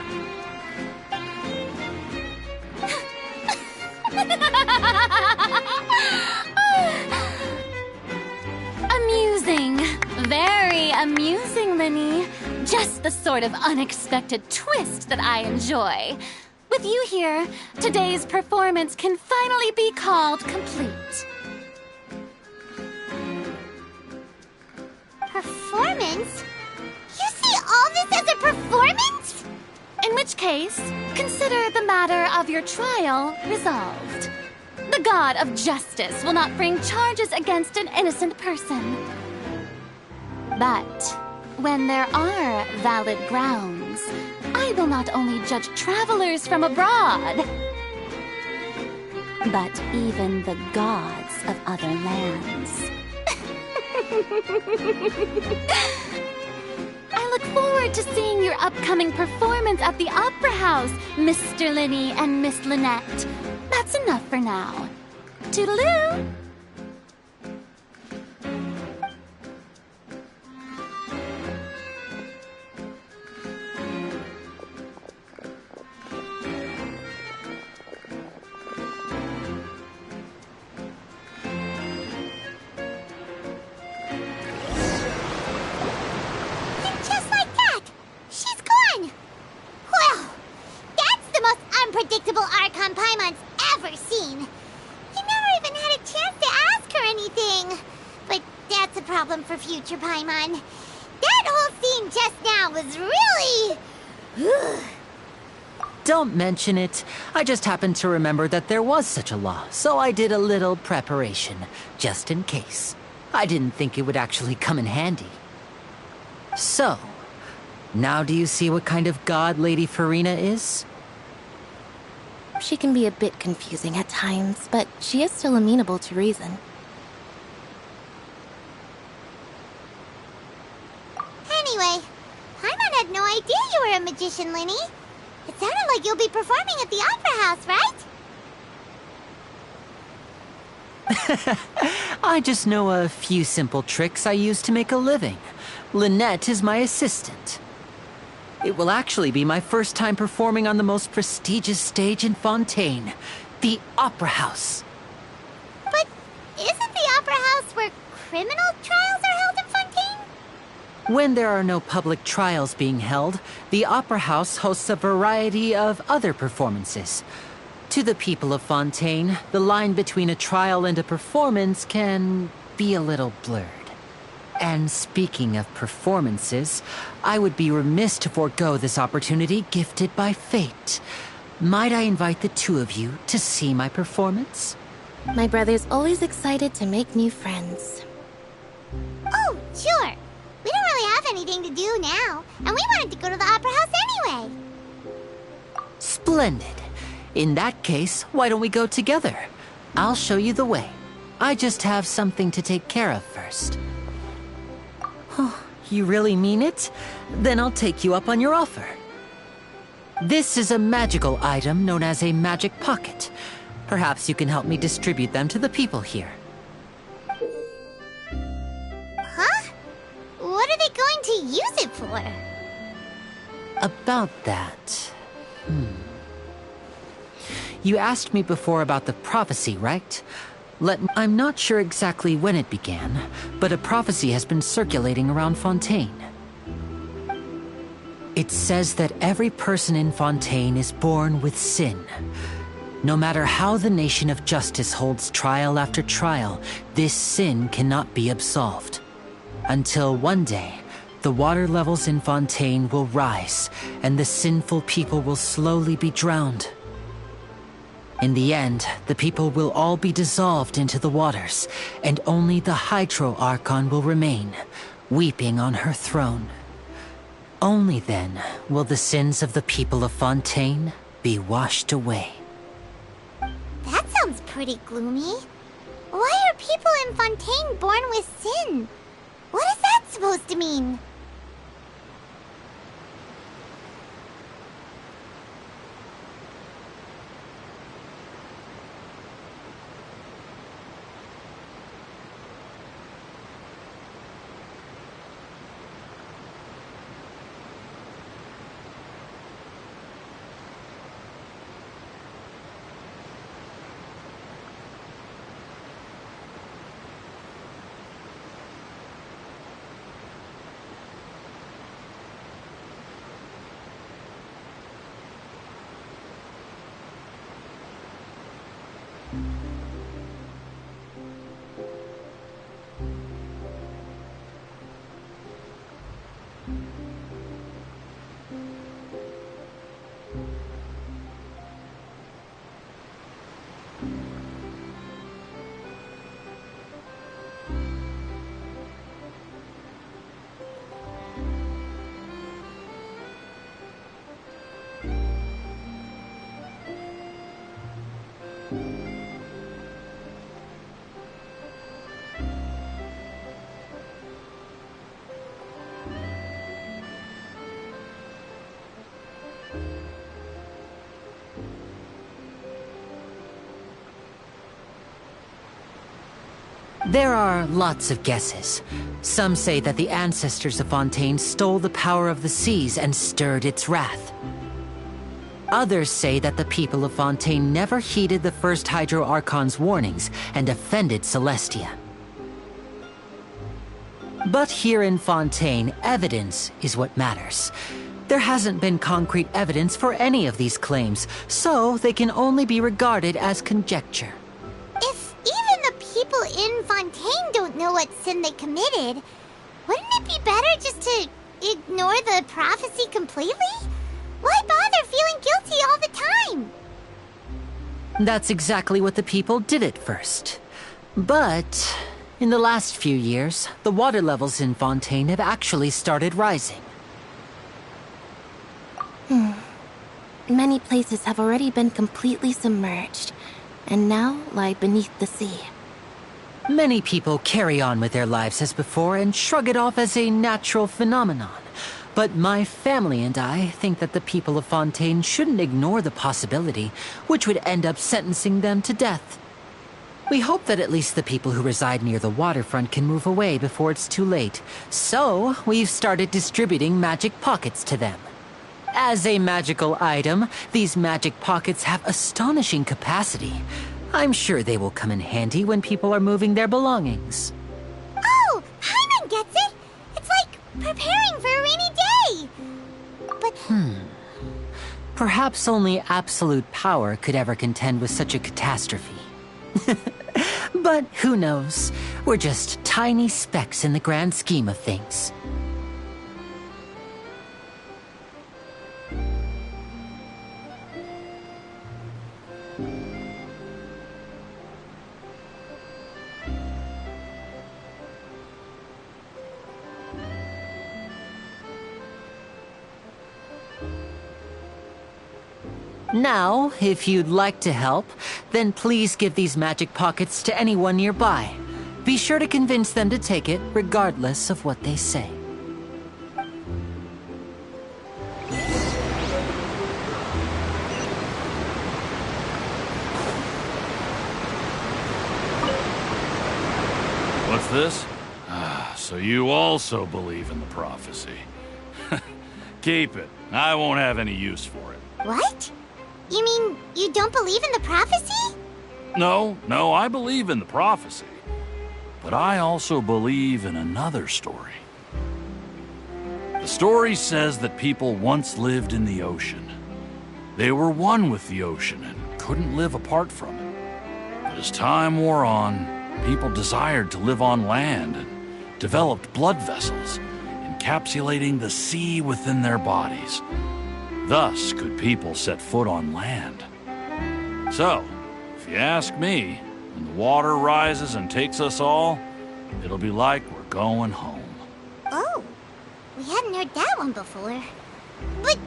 Amusing. Very amusing, Linny. Just the sort of unexpected twist that I enjoy. With you here, today's performance can finally be called complete.
Performance? You see all this as a performance?
In which case, consider the matter of your trial resolved. The god of justice will not bring charges against an innocent person. But when there are valid grounds, I will not only judge travelers from abroad, but even the gods of other lands. I look forward to seeing your upcoming performance at the Opera House, Mr. Linny and Miss Lynette. That's enough for now. Toodaloo!
Just like that, she's gone. Well, that's the most unpredictable Archon Paimon's ever seen. He never even had a chance to ask her anything. But that's a problem for future Paimon. That whole scene just now was really...
Don't mention it. I just happened to remember that there was such a law, so I did a little preparation, just in case. I didn't think it would actually come in handy. So, now do you see what kind of god Lady Farina is?
She can be a bit confusing at times, but she is still amenable to reason.
Anyway, Paimon had no idea you were a magician, Linny. It sounded like you'll be performing at the Opera House, right?
I just know a few simple tricks I use to make a living. Lynette is my assistant. It will actually be my first time performing on the most prestigious stage in Fontaine, the Opera House.
But isn't the Opera House where criminal trials are held in Fontaine?
When there are no public trials being held, the Opera House hosts a variety of other performances. To the people of Fontaine, the line between a trial and a performance can be a little blurred. And speaking of performances, I would be remiss to forego this opportunity gifted by fate. Might I invite the two of you to see my performance?
My brother's always excited to make new friends.
Oh, sure. We don't really have anything to do now, and we wanted to go to the Opera House anyway.
Splendid. In that case, why don't we go together? I'll show you the way. I just have something to take care of first. Oh, you really mean it? Then I'll take you up on your offer. This is a magical item known as a magic pocket. Perhaps you can help me distribute them to the people here.
are they going to use it for?
About that... You asked me before about the prophecy, right? I'm not sure exactly when it began, but a prophecy has been circulating around Fontaine. It says that every person in Fontaine is born with sin. No matter how the Nation of Justice holds trial after trial, this sin cannot be absolved. Until one day, the water levels in Fontaine will rise, and the sinful people will slowly be drowned. In the end, the people will all be dissolved into the waters, and only the Hydro Archon will remain, weeping on her throne. Only then will the sins of the people of Fontaine be washed away.
That sounds pretty gloomy. Why are people in Fontaine born with sin? What is that supposed to mean?
There are lots of guesses. Some say that the ancestors of Fontaine stole the power of the seas and stirred its wrath. Others say that the people of Fontaine never heeded the first Hydro Archon's warnings and offended Celestia. But here in Fontaine, evidence is what matters. There hasn't been concrete evidence for any of these claims, so they can only be regarded as conjecture.
If even the people in Fontaine don't know what sin they committed, wouldn't it be better just to ignore the prophecy completely? Why bother feeling guilty all the time?
That's exactly what the people did at first. But in the last few years, the water levels in Fontaine have actually started rising.
Many places have already been completely submerged, and now lie beneath the sea.
Many people carry on with their lives as before and shrug it off as a natural phenomenon. But my family and I think that the people of Fontaine shouldn't ignore the possibility, which would end up sentencing them to death. We hope that at least the people who reside near the waterfront can move away before it's too late. So, we've started distributing magic pockets to them. As a magical item, these magic pockets have astonishing capacity. I'm sure they will come in handy when people are moving their belongings.
Oh, Paimon gets it! It's like preparing for a rainy day! But...
Perhaps only absolute power could ever contend with such a catastrophe. But who knows? We're just tiny specks in the grand scheme of things. Now, if you'd like to help, then please give these magic pockets to anyone nearby. Be sure to convince them to take it, regardless of what they say.
What's this? So you also believe in the prophecy. Keep it. I won't have any use for it.
What? You mean you don't believe in the prophecy?
No, I believe in the prophecy. But I also believe in another story. The story says that people once lived in the ocean. They were one with the ocean and couldn't live apart from it. But as time wore on, people desired to live on land and developed blood vessels, encapsulating the sea within their bodies. Thus could people set foot on land. So, if you ask me, when the water rises and takes us all, it'll be like we're going home.
Oh, we hadn't heard that one before. But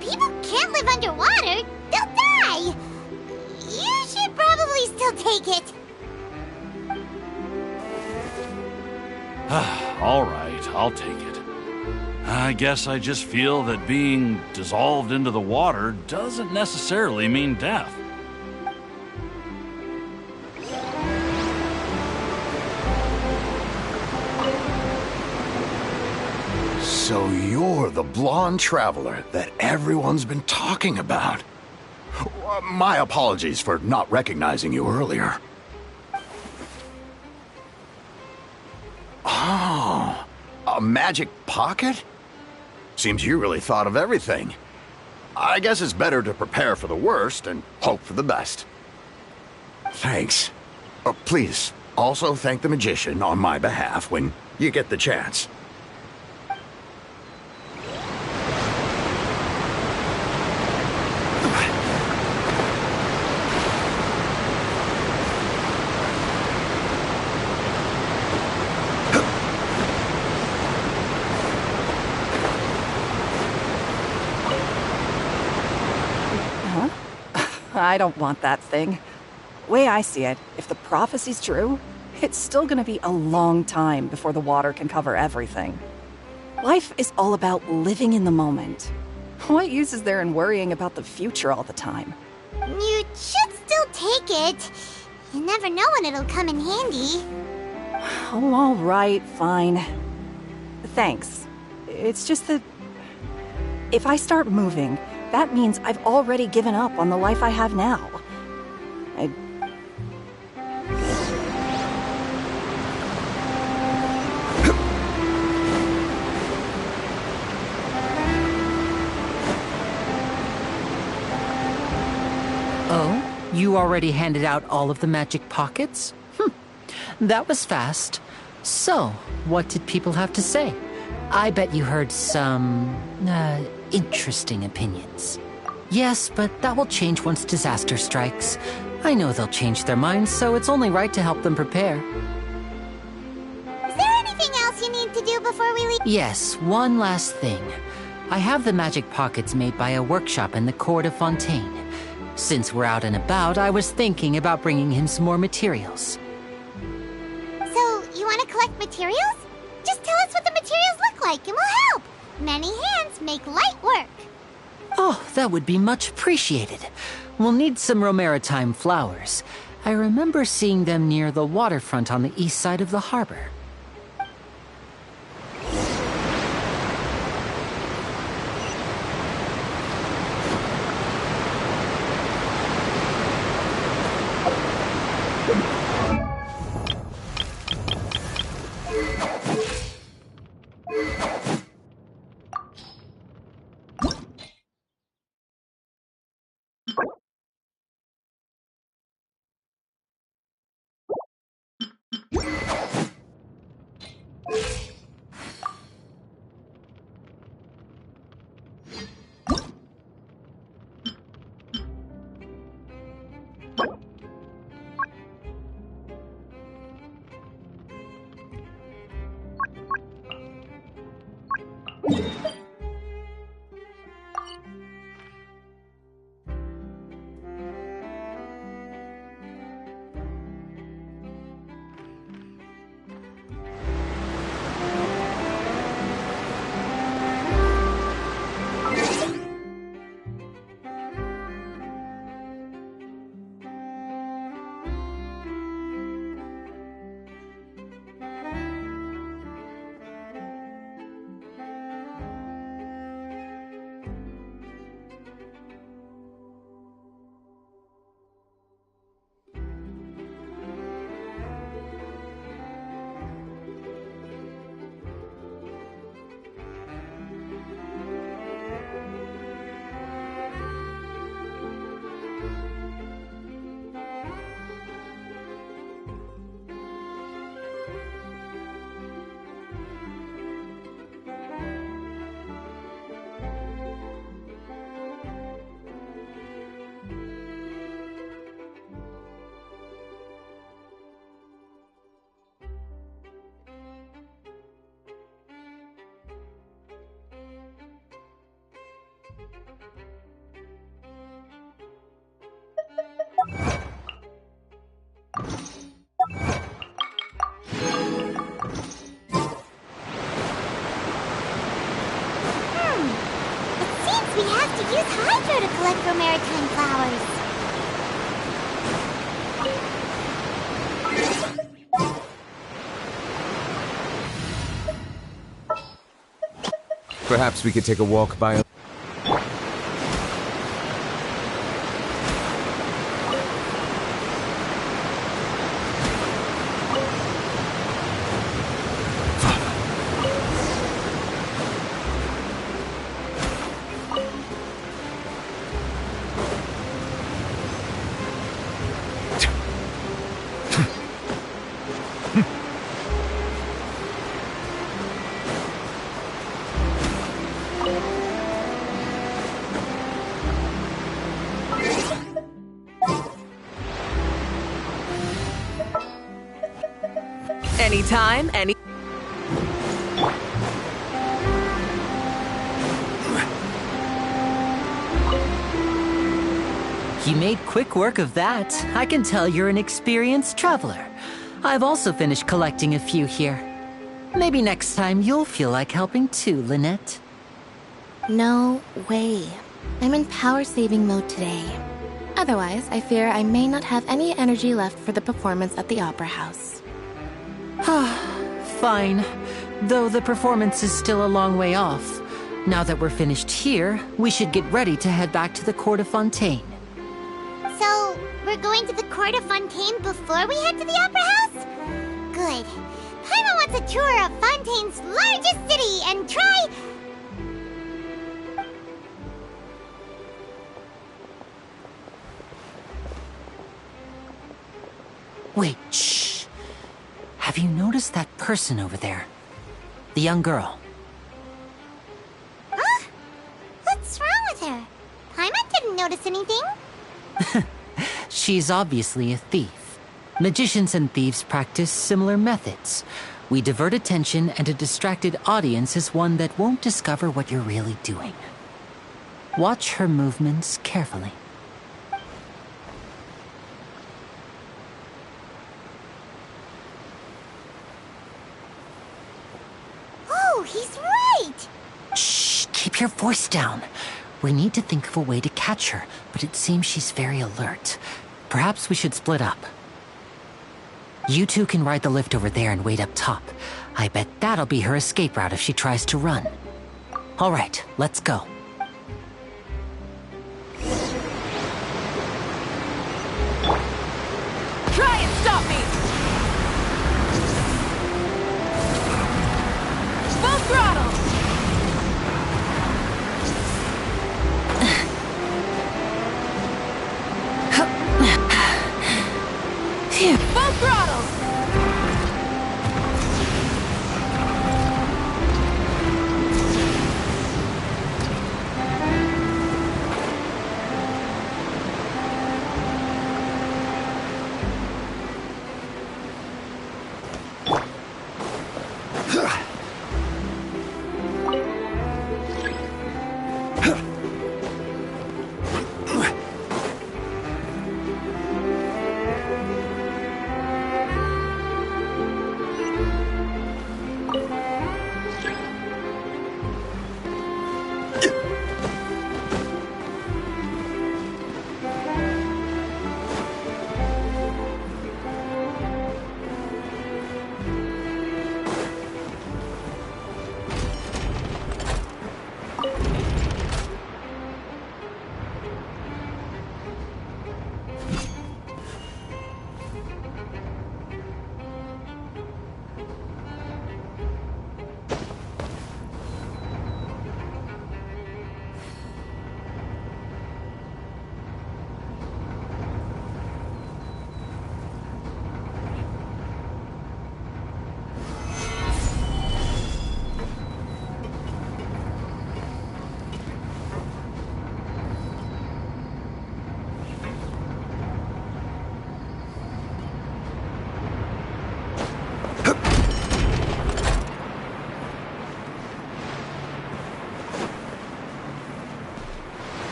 people can't live underwater. They'll die. You should probably still take it.
All right, I'll take it. I guess I just feel that being dissolved into the water doesn't necessarily mean death.
So you're the blonde traveler that everyone's been talking about. My apologies for not recognizing you earlier. Oh, a magic pocket? Seems you really thought of everything. I guess it's better to prepare for the worst and hope for the best. Thanks. Please, also thank the magician on my behalf when you get the chance.
I don't want that thing. Way I see it, if the prophecy's true, it's still gonna be a long time before the water can cover everything. Life is all about living in the moment. What use is there in worrying about the future all the time?
You should still take it. You never know when it'll come in handy.
Oh, all right, fine. Thanks. It's just that if I start moving, that means I've already given up on the life I have now.
Oh, you already handed out all of the magic pockets? That was fast. So, what did people have to say? I bet you heard some, interesting opinions. Yes, but that will change once disaster strikes. I know they'll change their minds, so it's only right to help them prepare.
Is there anything else you need to do before we leave?
Yes, one last thing. I have the magic pockets made by a workshop in the court of Fontaine. Since we're out and about, I was thinking about bringing him some more materials.
So, you want to collect materials? Just tell us what the materials look like and we'll help. Many hands make light work.
Oh, that would be much appreciated. We'll need some Romaritime flowers. I remember seeing them near the waterfront on the east side of the harbor.
could use Hydro to collect for maritime flowers.
Perhaps we could take a walk by.
Anytime, any...
You made quick work of that. I can tell you're an experienced traveler. I've also finished collecting a few here. Maybe next time you'll feel like helping too, Lynette.
No way. I'm in power-saving mode today. Otherwise, I fear I may not have any energy left for the performance at the Opera House.
Fine. Though the performance is still a long way off. Now that we're finished here, we should get ready to head back to the Court of Fontaine.
So, we're going to the Court of Fontaine before we head to the Opera House? Good. Paimon wants a tour of Fontaine's largest city and try...
Wait, shh. Have you noticed that person over there? The young girl.
Huh? What's wrong with her? Paimon didn't notice anything.
She's obviously a thief. Magicians and thieves practice similar methods. We divert attention, and a distracted audience is one that won't discover what you're really doing. Watch her movements carefully.
Oh, he's right!
Shh, keep your voice down. We need to think of a way to catch her, but it seems she's very alert. Perhaps we should split up. You two can ride the lift over there and wait up top. I bet that'll be her escape route if she tries to run. All right, let's go.
Try and stop me! Full throttle! Full throttle!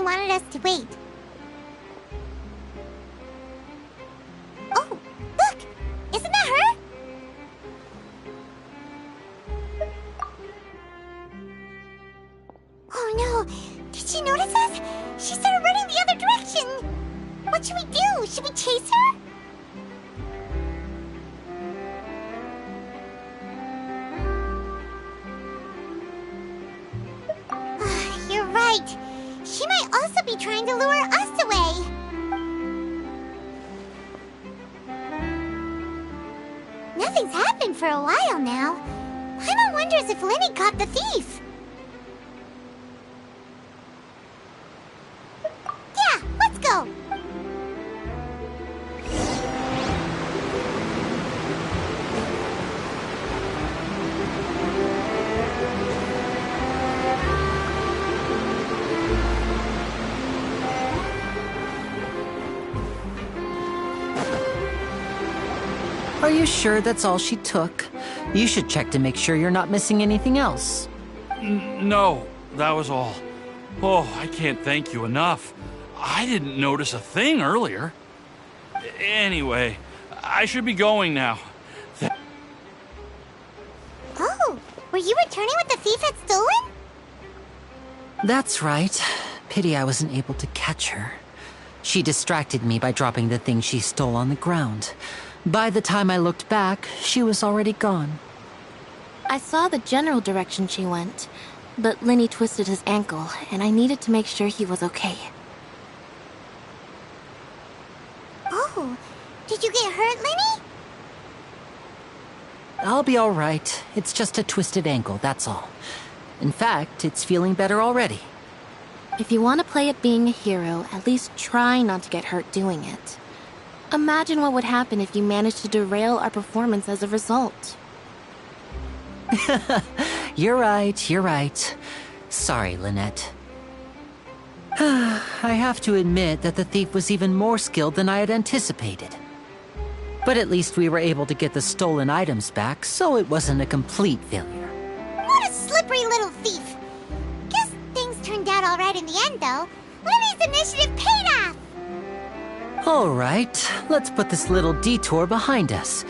wanted us to wait. Oh, look! Isn't that her? should we chase her? You're right. She might also be trying to lure us away. Nothing's happened for a while now. Paimon wonders if Lenny caught the thief. Yeah, let's go.
Are you sure that's all she took? You should check to make sure you're not missing anything else.
No, that was all. Oh, I can't thank you enough. I didn't notice a thing earlier. Anyway, I should be going now.
Oh, were you returning what the thief had stolen?
That's right. Pity I wasn't able to catch her. She distracted me by dropping the thing she stole on the ground. By the time I looked back, she was already gone.
I saw the general direction she went, but Lenny twisted his ankle, and I needed to make sure he was okay.
Oh, did you get hurt, Lenny?
I'll be all right. It's just a twisted ankle, that's all. In fact, it's feeling better already.
If you want to play at being a hero, at least try not to get hurt doing it. Imagine what would happen if you managed to derail our performance as a result.
You're right. Sorry, Lynette. I have to admit that the thief was even more skilled than I had anticipated. But at least we were able to get the stolen items back, so it wasn't a complete failure.
What a slippery little thief. Guess things turned out all right in the end, though. Lenny's initiative paid off.
All right, let's put this little detour behind us.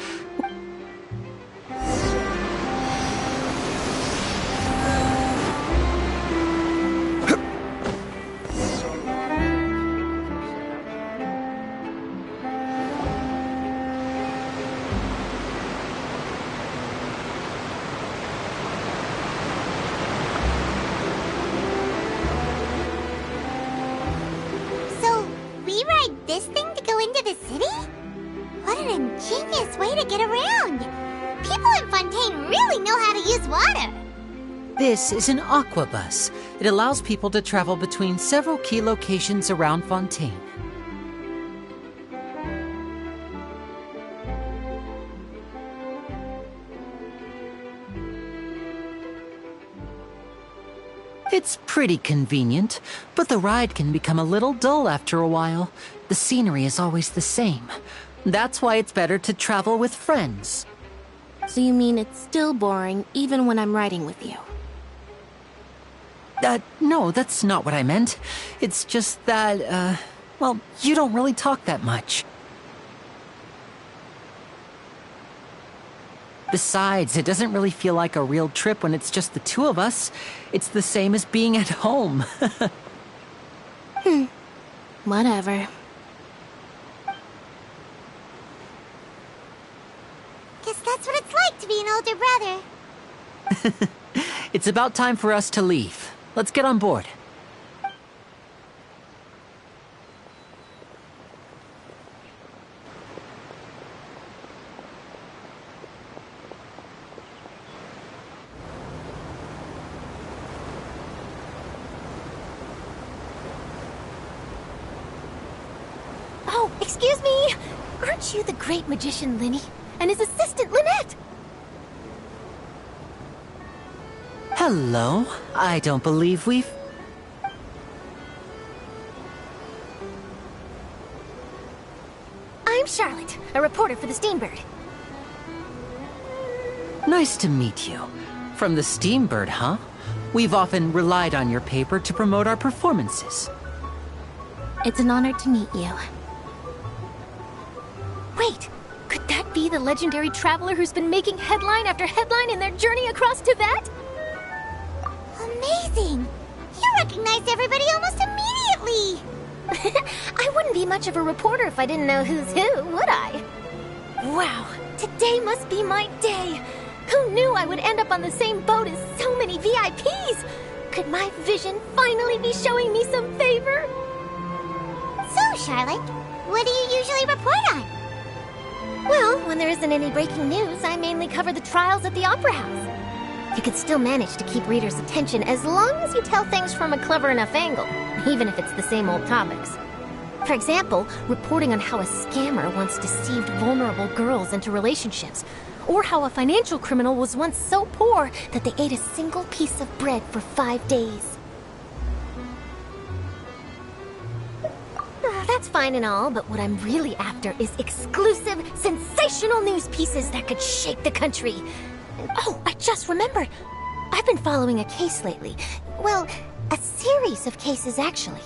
So, we ride this thing to go into the city? What an ingenious way to get around. People in Fontaine really know how to use water.
This is an aquabus. It allows people to travel between several key locations around Fontaine. It's pretty convenient, but the ride can become a little dull after a while. The scenery is always the same. That's why it's better to travel with friends.
So you mean it's still boring even when I'm riding with you?
No, that's not what I meant. It's just that, well, you don't really talk that much. Besides, it doesn't really feel like a real trip when it's just the two of us. It's the same as being at home.
Whatever.
Guess that's what it's like to be an older brother.
It's about time for us to leave. Let's get on board.
Oh, excuse me! Aren't you the great magician Lenny? And his assistant Lynette?
Hello. I don't believe we've...
I'm Charlotte, a reporter for the Steambird.
Nice to meet you. From the Steambird, huh? We've often relied on your paper to promote our performances.
It's an honor to meet you.
Wait, could that be the legendary traveler who's been making headline after headline in their journey across Tibet?
Amazing! You recognized everybody almost immediately!
I wouldn't be much of a reporter if I didn't know who's who, would I? Wow, today must be my day. Who knew I would end up on the same boat as so many VIPs? Could my vision finally be showing me some favor?
So, Charlotte, what do you usually report on?
Well, when there isn't any breaking news, I mainly cover the trials at the Opera House. You can still manage to keep readers' attention as long as you tell things from a clever enough angle, even if it's the same old topics. For example, reporting on how a scammer once deceived vulnerable girls into relationships, or how a financial criminal was once so poor that they ate a single piece of bread for 5 days. That's fine and all, but what I'm really after is exclusive, sensational news pieces that could shake the country. Oh, I just remembered. I've been following a case lately. Well, a series of cases, actually.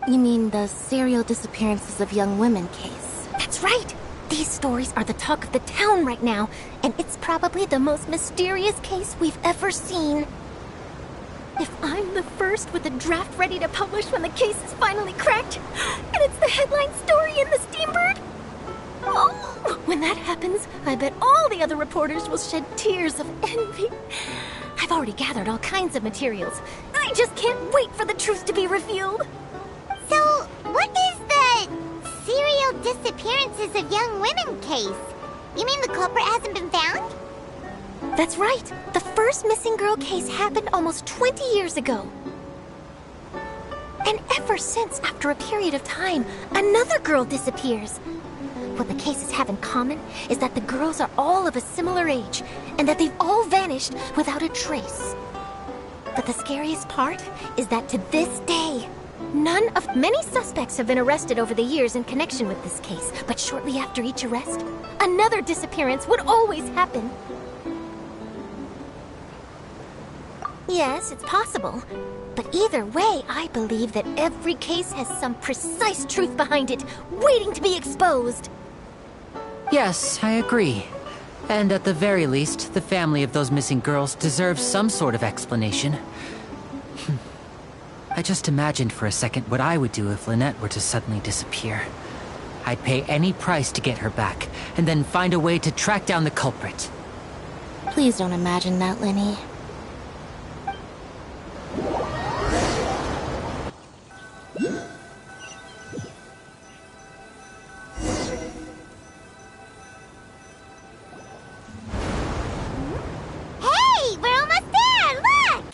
You mean the serial disappearances of young women case?
That's right! These stories are the talk of the town right now, and it's probably the most mysterious case we've ever seen. If I'm the first with a draft ready to publish when the case is finally cracked, and it's the headline story in the Steambird, oh, when that happens, I bet all the other reporters will shed tears of envy. I've already gathered all kinds of materials. I just can't wait for the truth to be revealed.
So, what is the serial disappearances of young women case? You mean the culprit hasn't been found?
That's right. The first missing girl case happened almost 20 years ago. And ever since, after a period of time, another girl disappears. What the cases have in common is that the girls are all of a similar age, and that they've all vanished without a trace. But the scariest part is that to this day, many suspects have been arrested over the years in connection with this case, but shortly after each arrest, another disappearance would always happen. Yes, it's possible. But either way, I believe that every case has some precise truth behind it, waiting to be exposed.
Yes, I agree. And at the very least, the family of those missing girls deserves some sort of explanation. I just imagined for a second what I would do if Lynette were to suddenly disappear. I'd pay any price to get her back, and then find a way to track down the culprit.
Please don't imagine that, Lenny.
Hey, we're almost there! Look!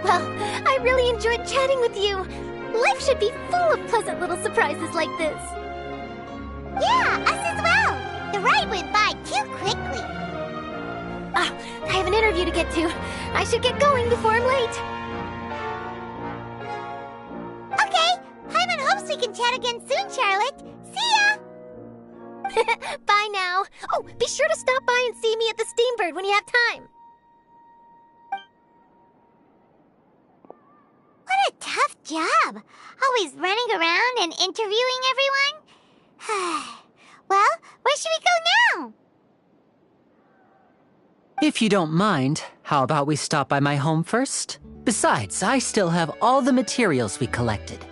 Well, I really enjoyed chatting with you. Life should be full of pleasant little surprises like this.
Yeah, us as well. The ride went by too quickly.
Ah, I have an interview to get to. I should get going before I'm late.
Okay, Hyman hopes we can chat again soon, Charlotte. See ya!
Bye now. Oh, be sure to stop by and see me at the Steambird when you have time.
What a tough job. Always running around and interviewing everyone. Well, where should we go now?
If you don't mind, how about we stop by my home first? Besides, I still have all the materials we collected.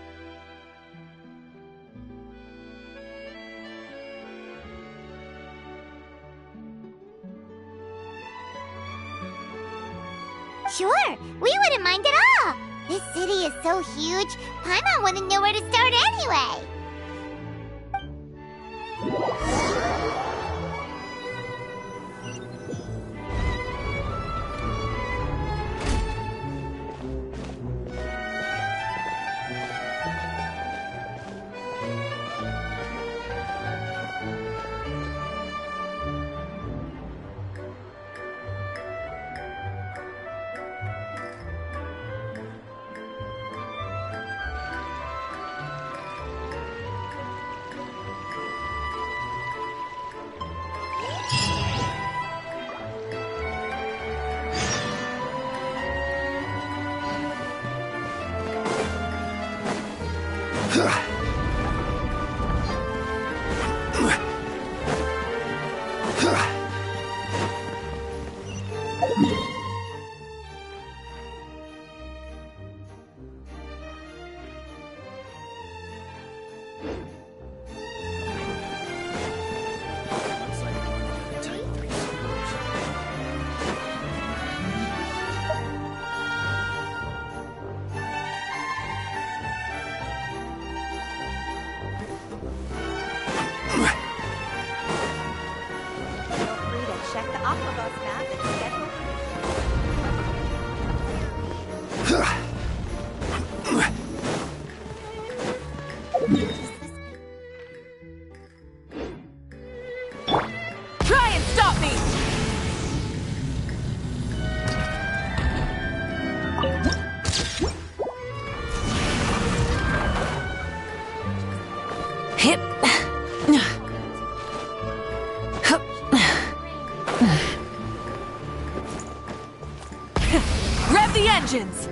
Sure, we wouldn't mind at all. This city is so huge, Paimon wouldn't know where to start anyway.
Check the Aquabus map and schedule.
Try and stop me! Hip. Rev the engines!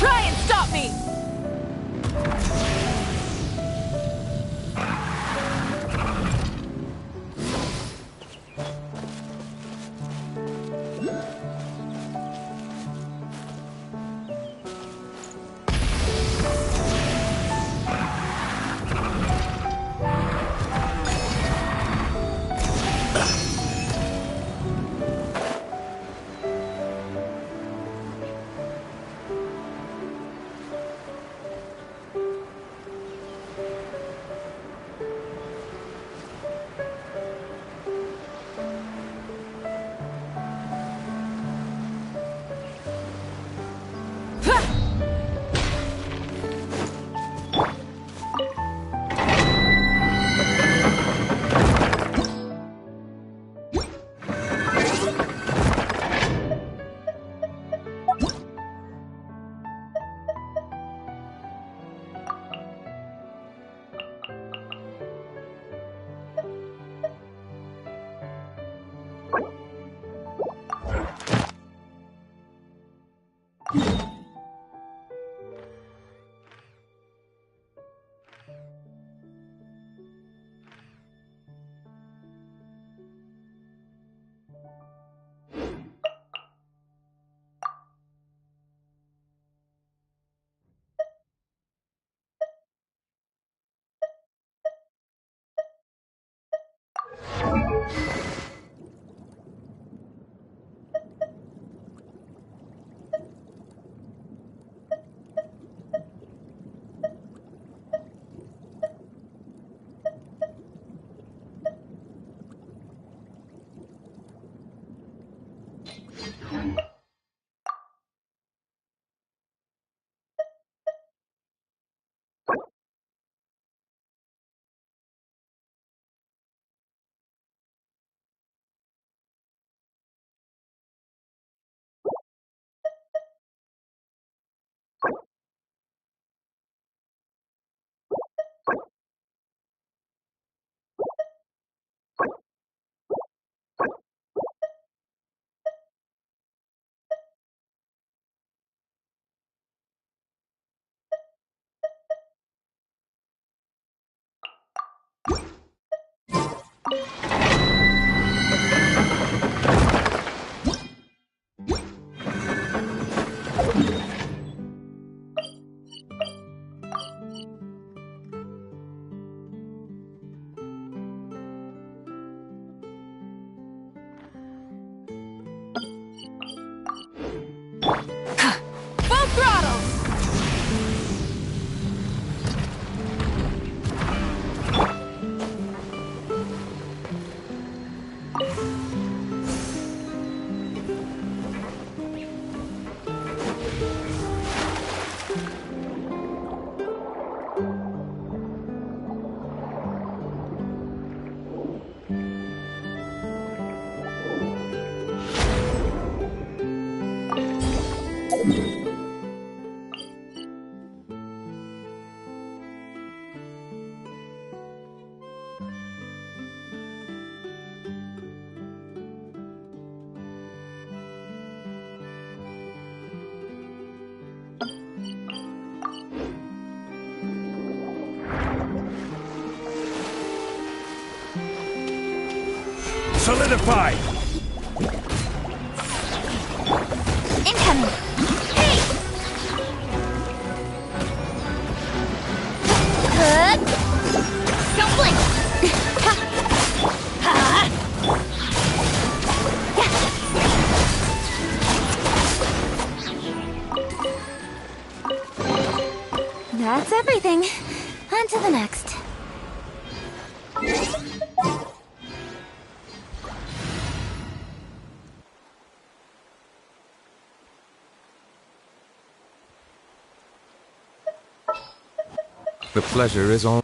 Try and stop me!
Solidify!
Incoming! Hey! Good! Don't blink! That's everything. On to the next.
The pleasure is all.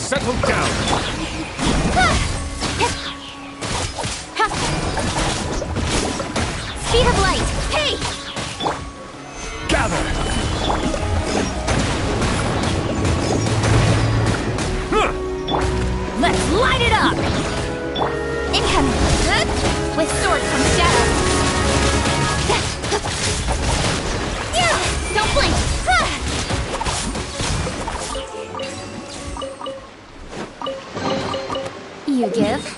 Settle down!
Speed of light! Hey!
Gather!
Let's light it up! Incoming! With sword comes shadow! Yeah! Don't blink! You give?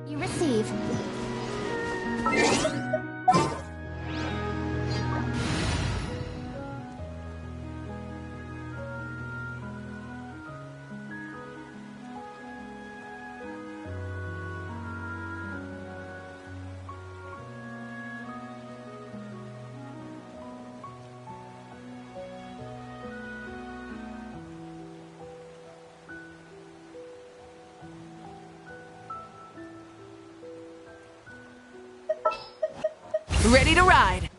You receive.
Ready to ride.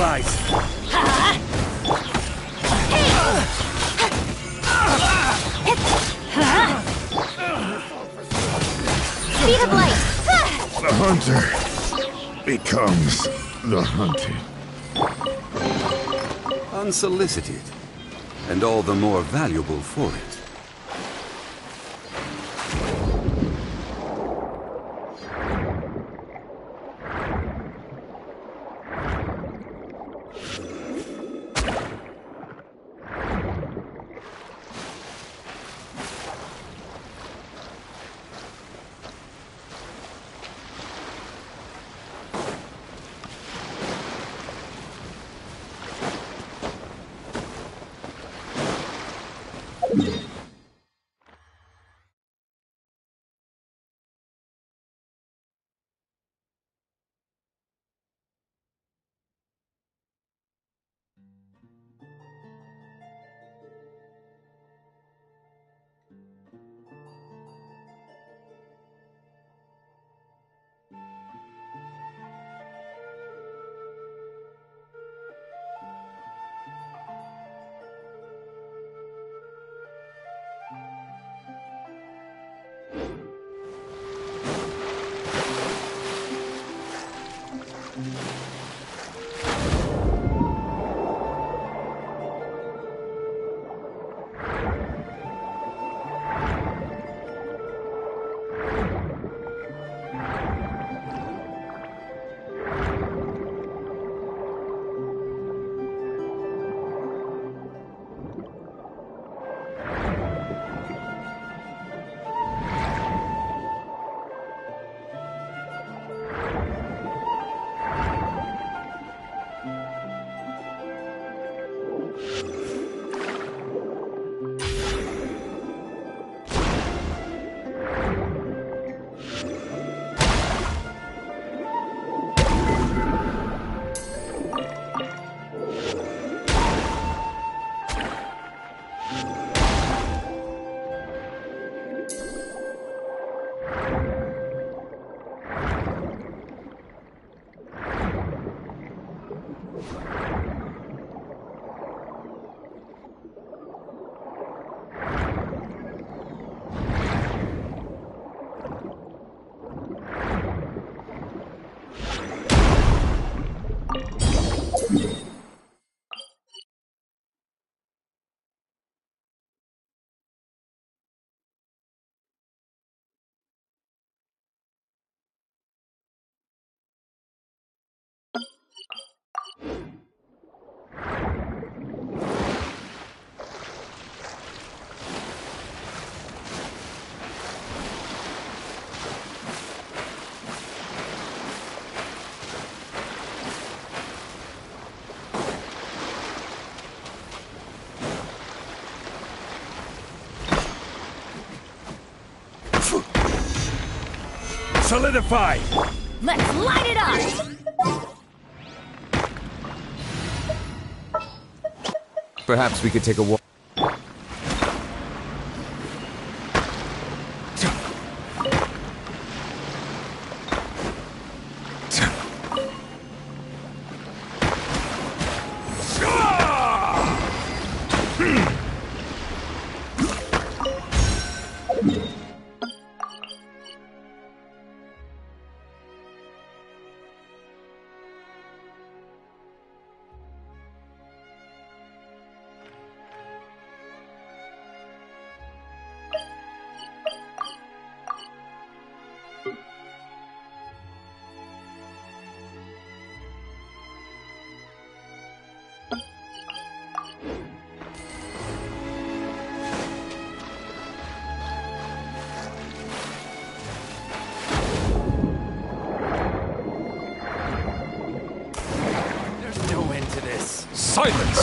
Stabilize!
Speed of light!
The hunter becomes the hunted.
Unsolicited, and all the more valuable for it.
Solidify!
Let's light it up!
Perhaps we could take a walk.
Silence!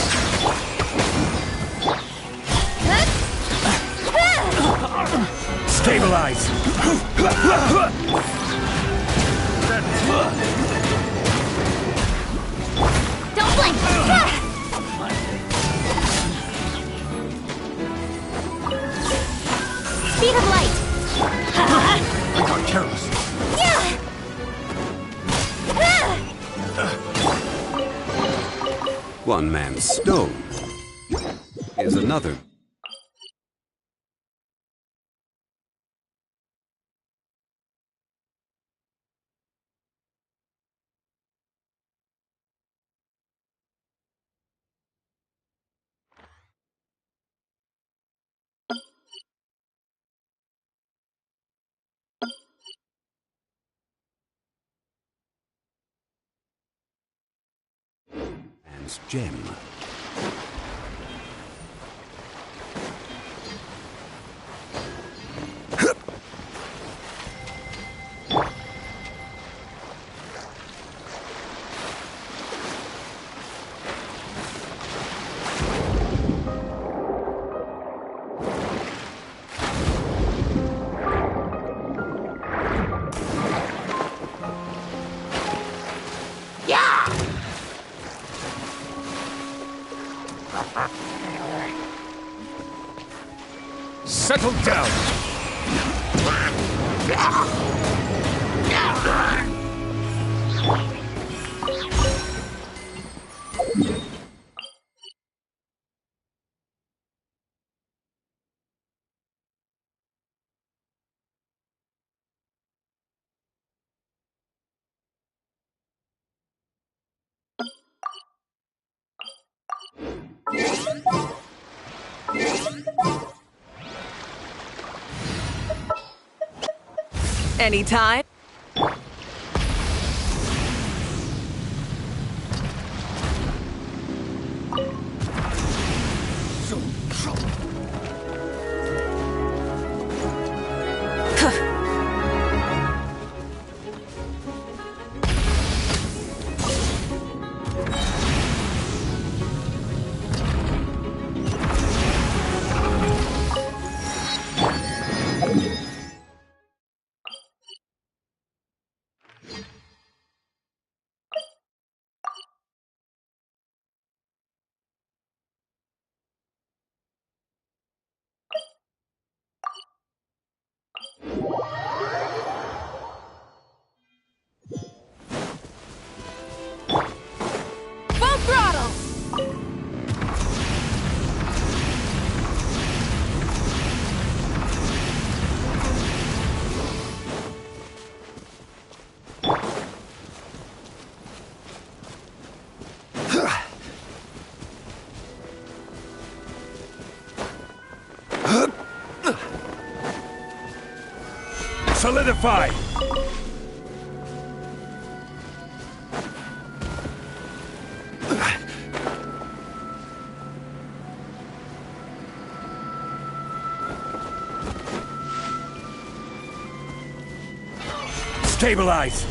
Stabilize!
Don't blink! Speed of light!
I got careless.
One man's stone is another. Man's gem.
Settle down!
Anytime.
Full throttle!
Solidify! Stabilize!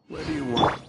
Where do you want?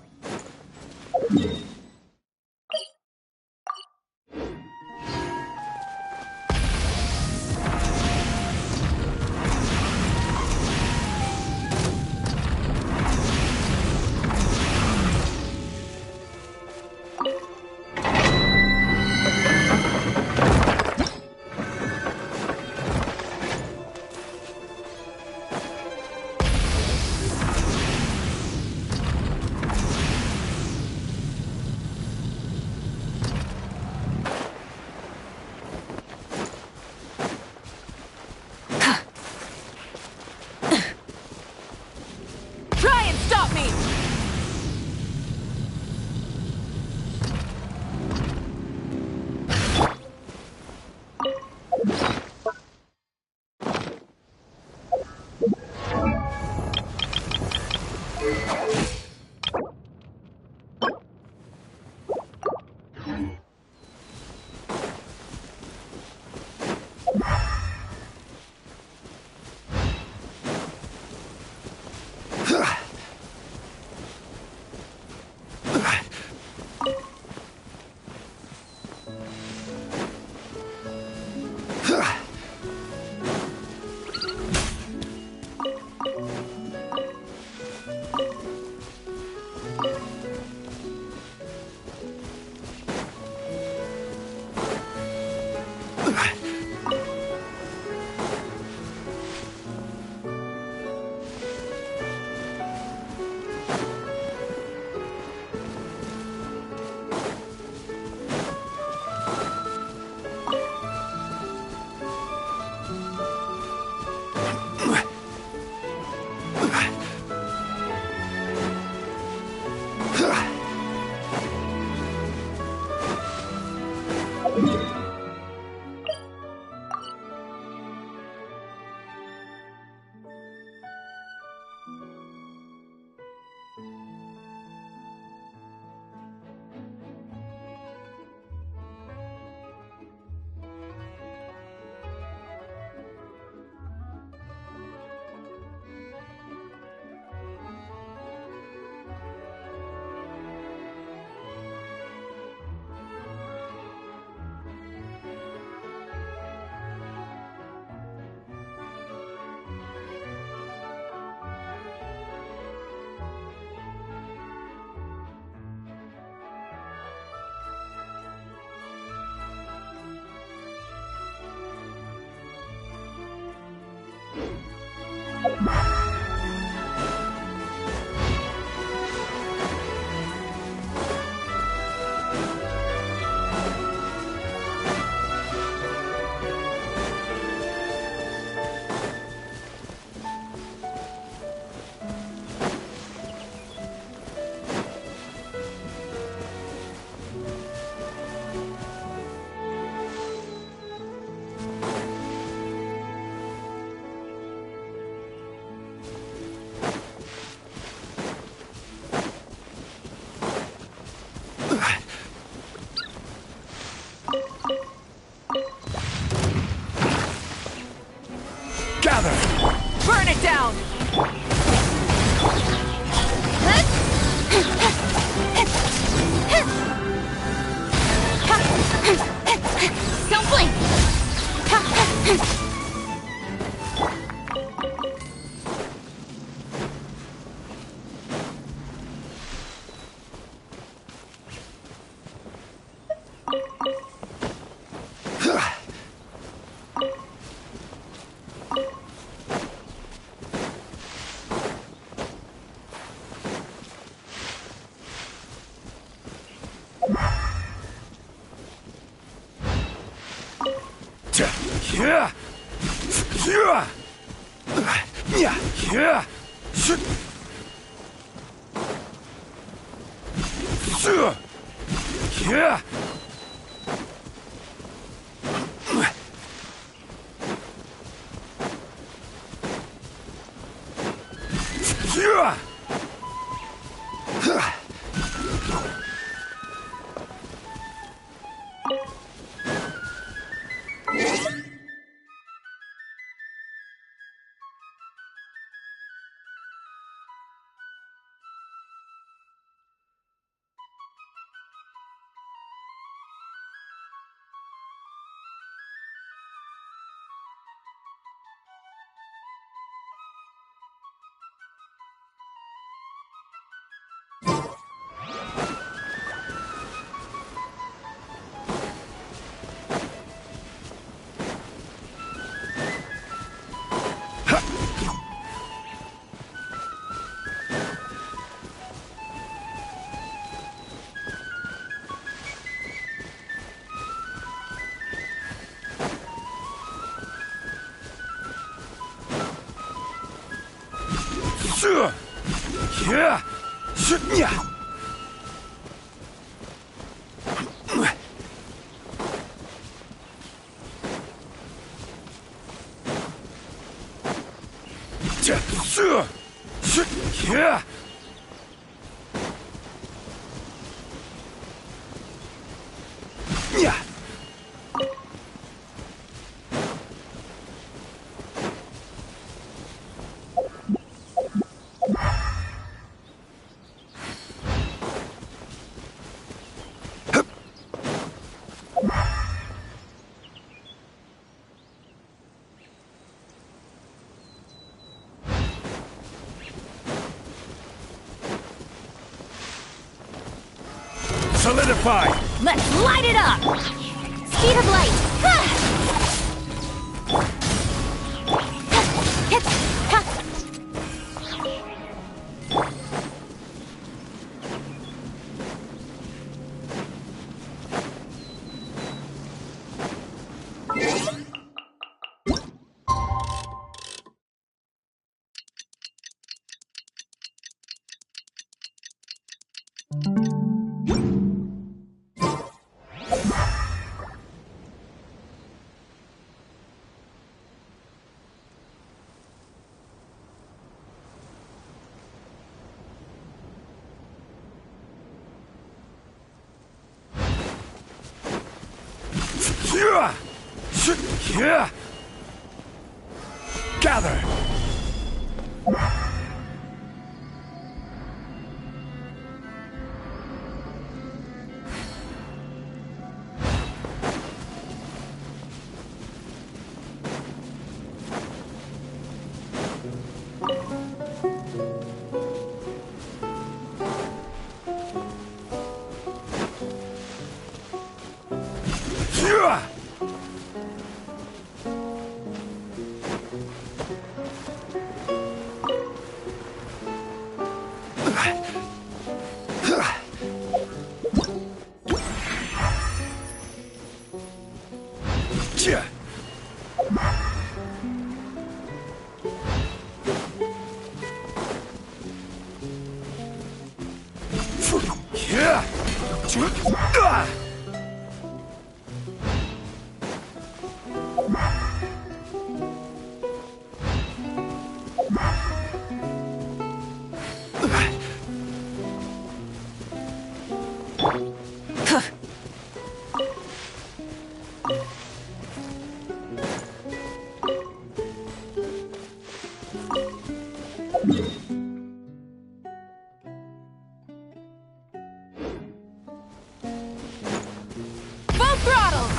Burn it down!
Don't blink!
Solidify!
Let's light it up!
Speed of light!
Gather!
Full throttle!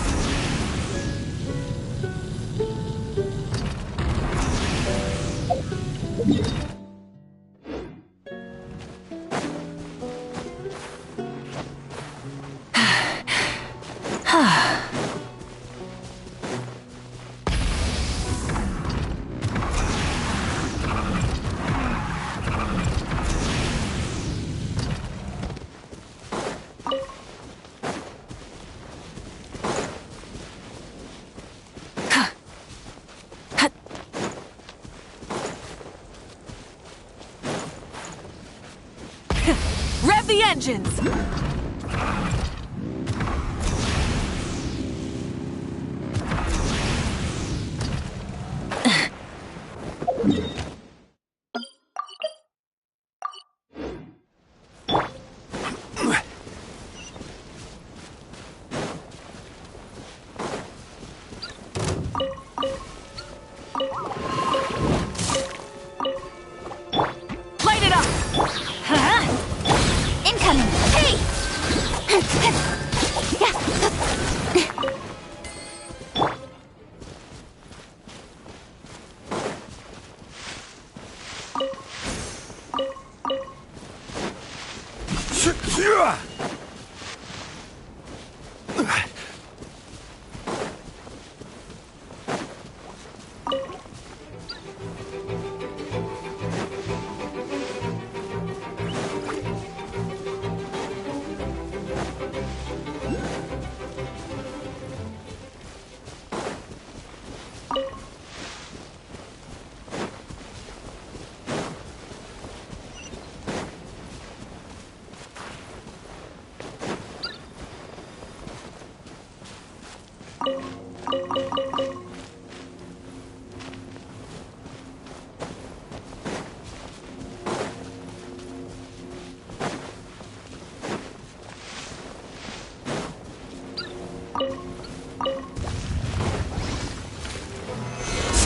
Rev the engines! Light it up!
Incoming! Hey!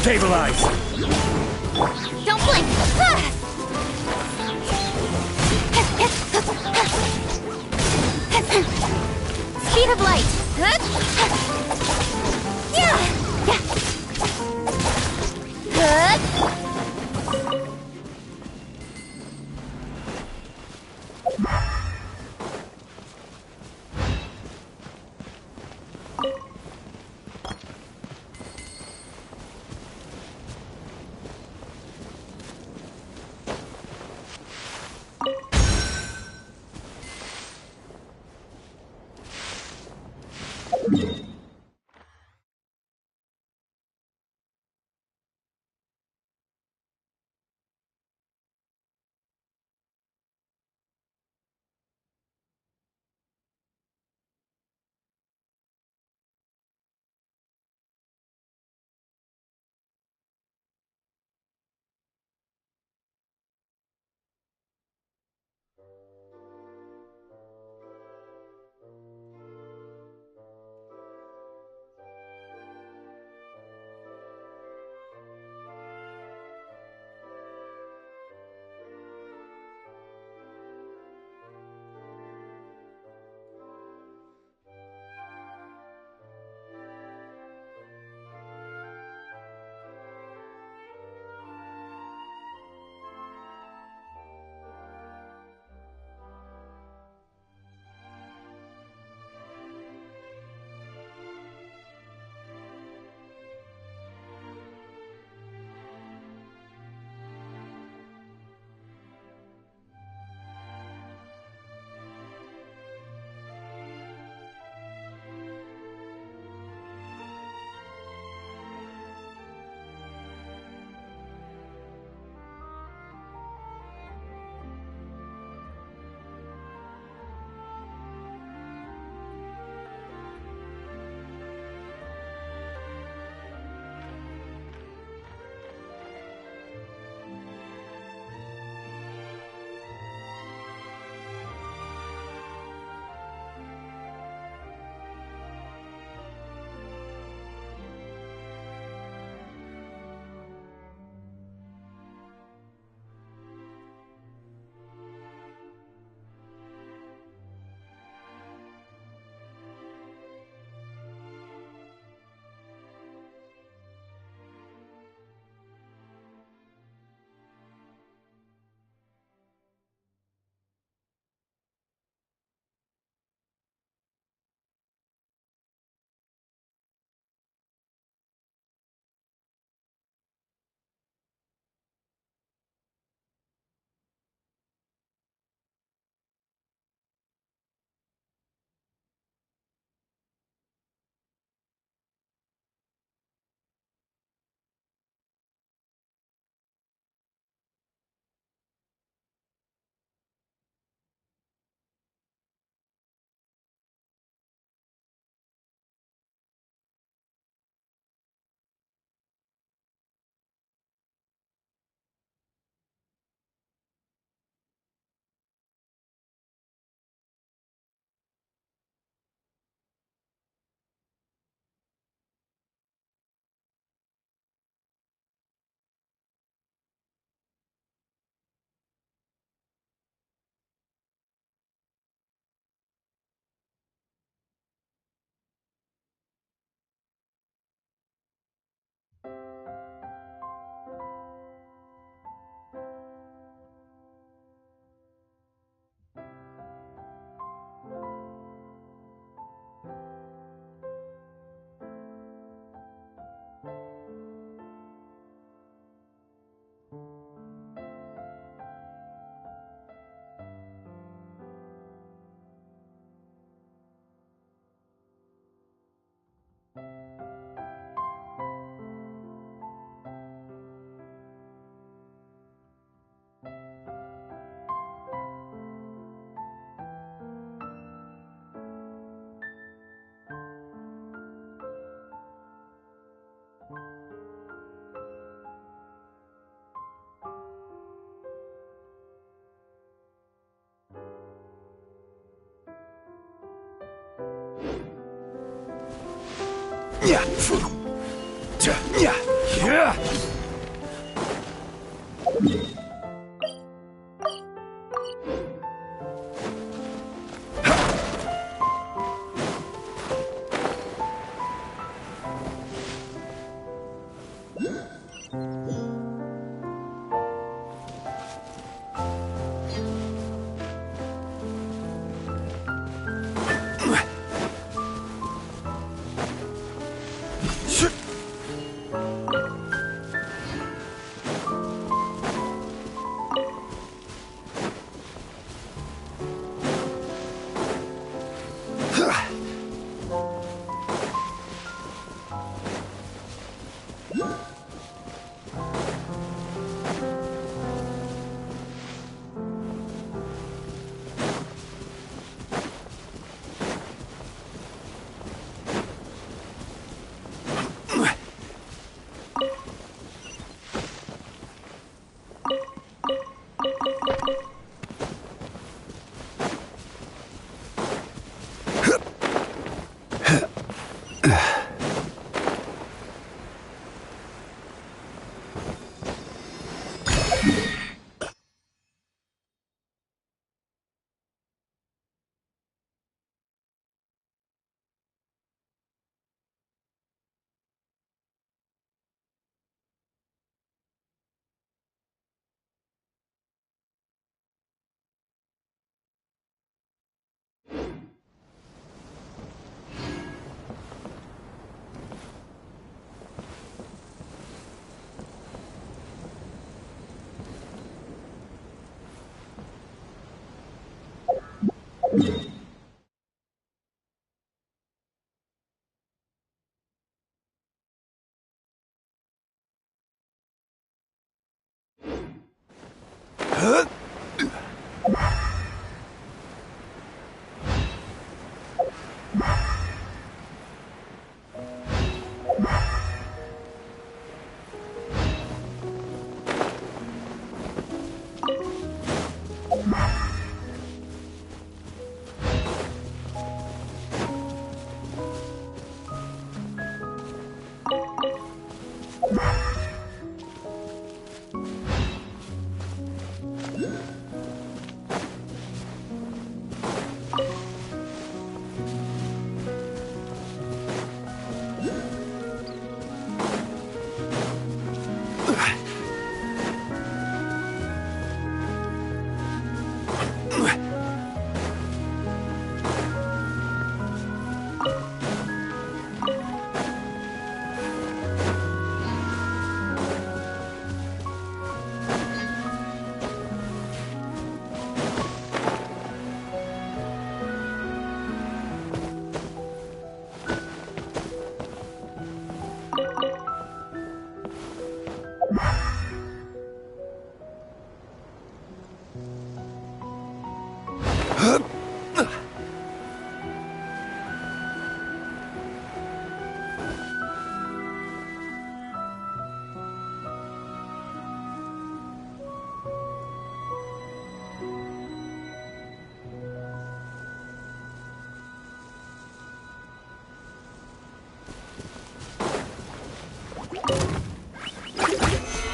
Stabilize!
Don't blink! Speed of light!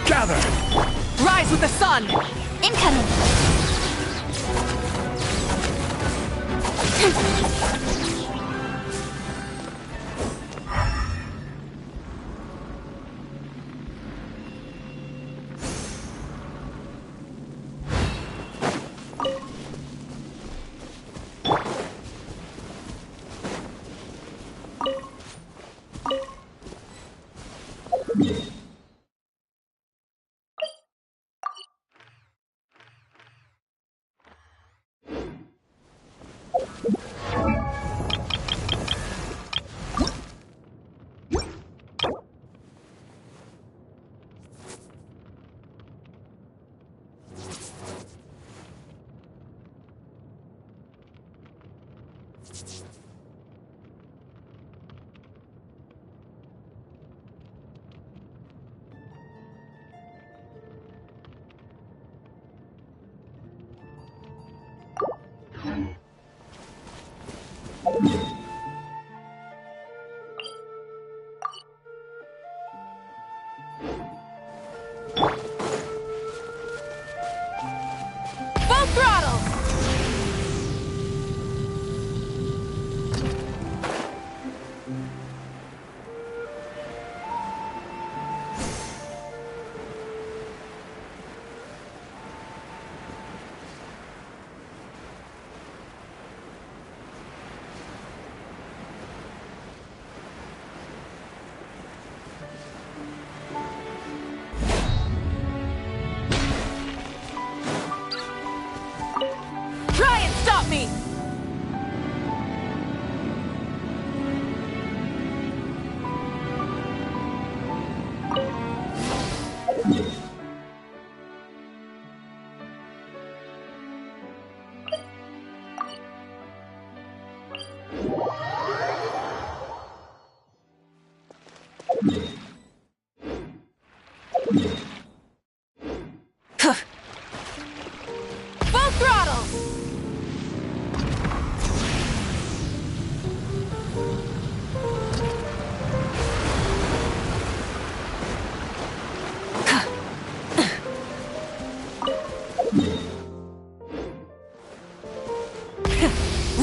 Gather!
Rise with the sun!
Incoming!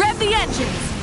Rev the engines!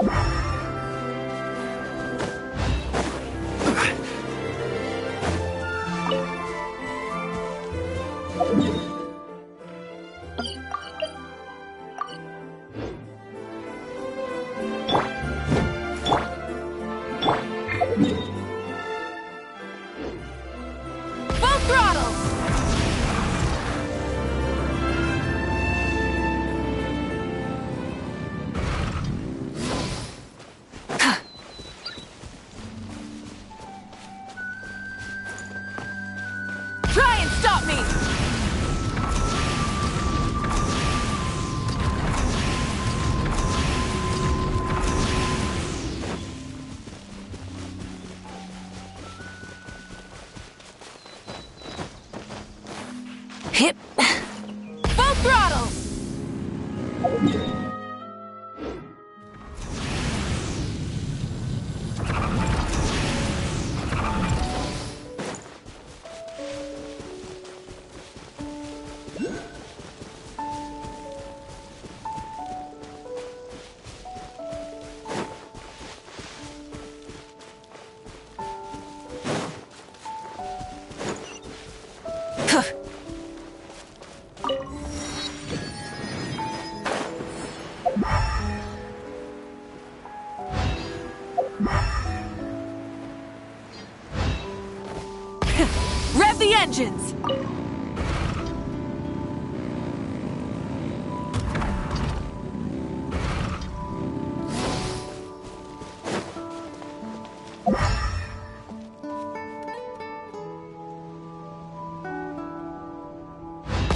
Full throttle! Try and stop me! Hip. Full throttle! Rev the engines!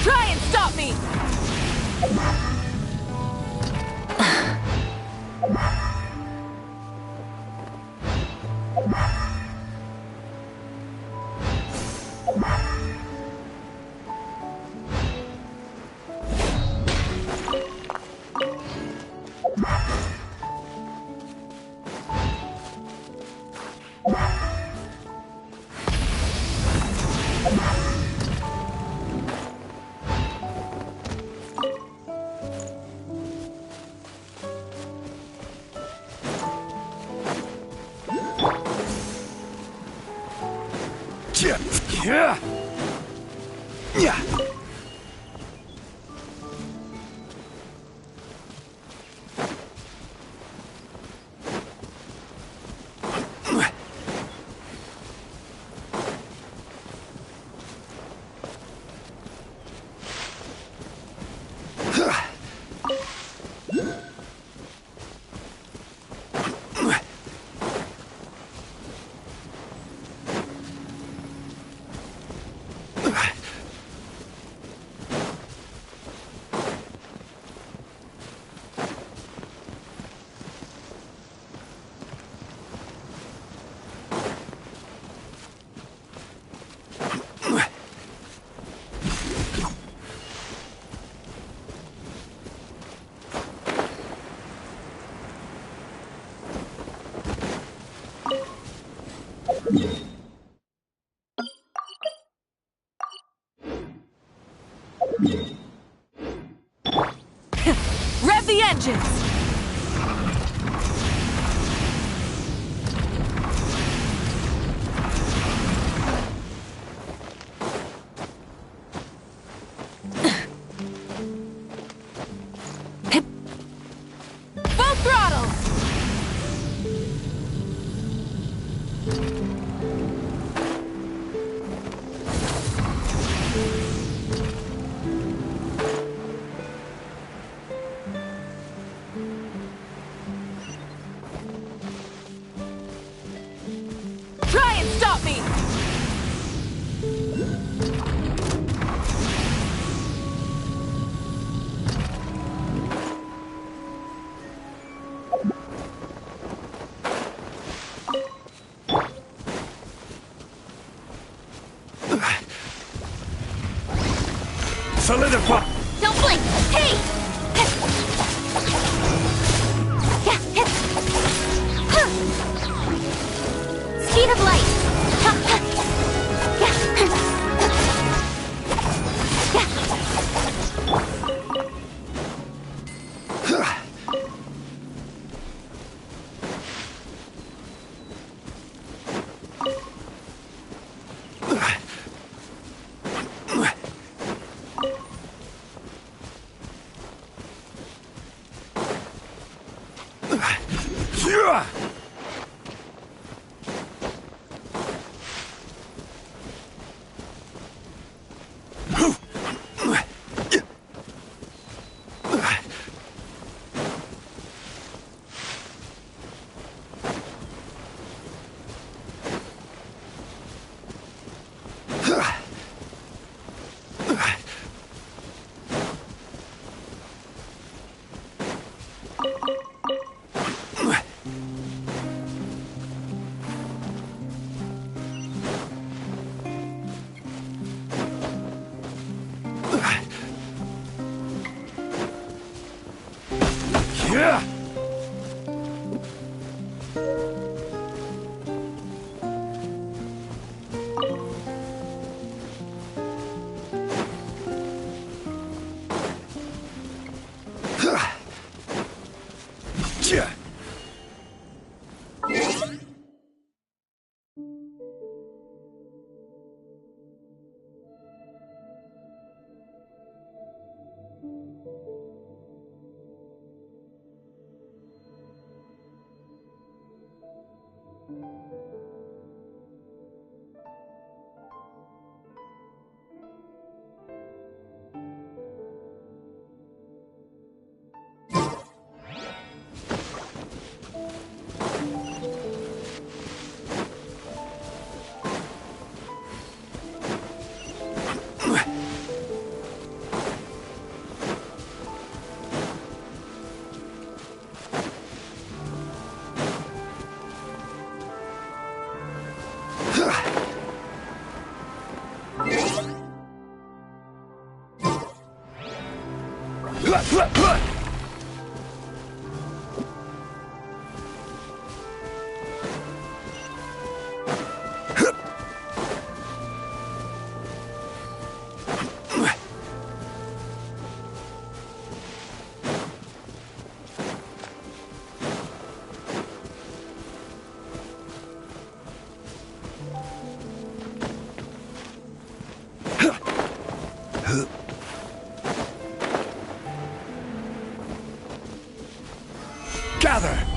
Try and stop me!
Yeah. Yeah.
Rev the engines! Full throttle! Try and stop me!
Solidify!
Don't blink! Hey! Speed of light!
Gather!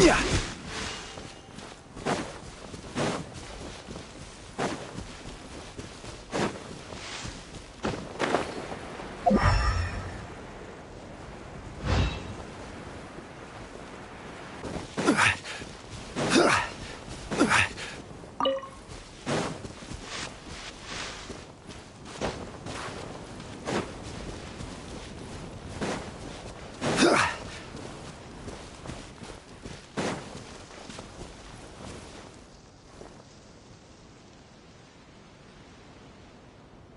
Yeah.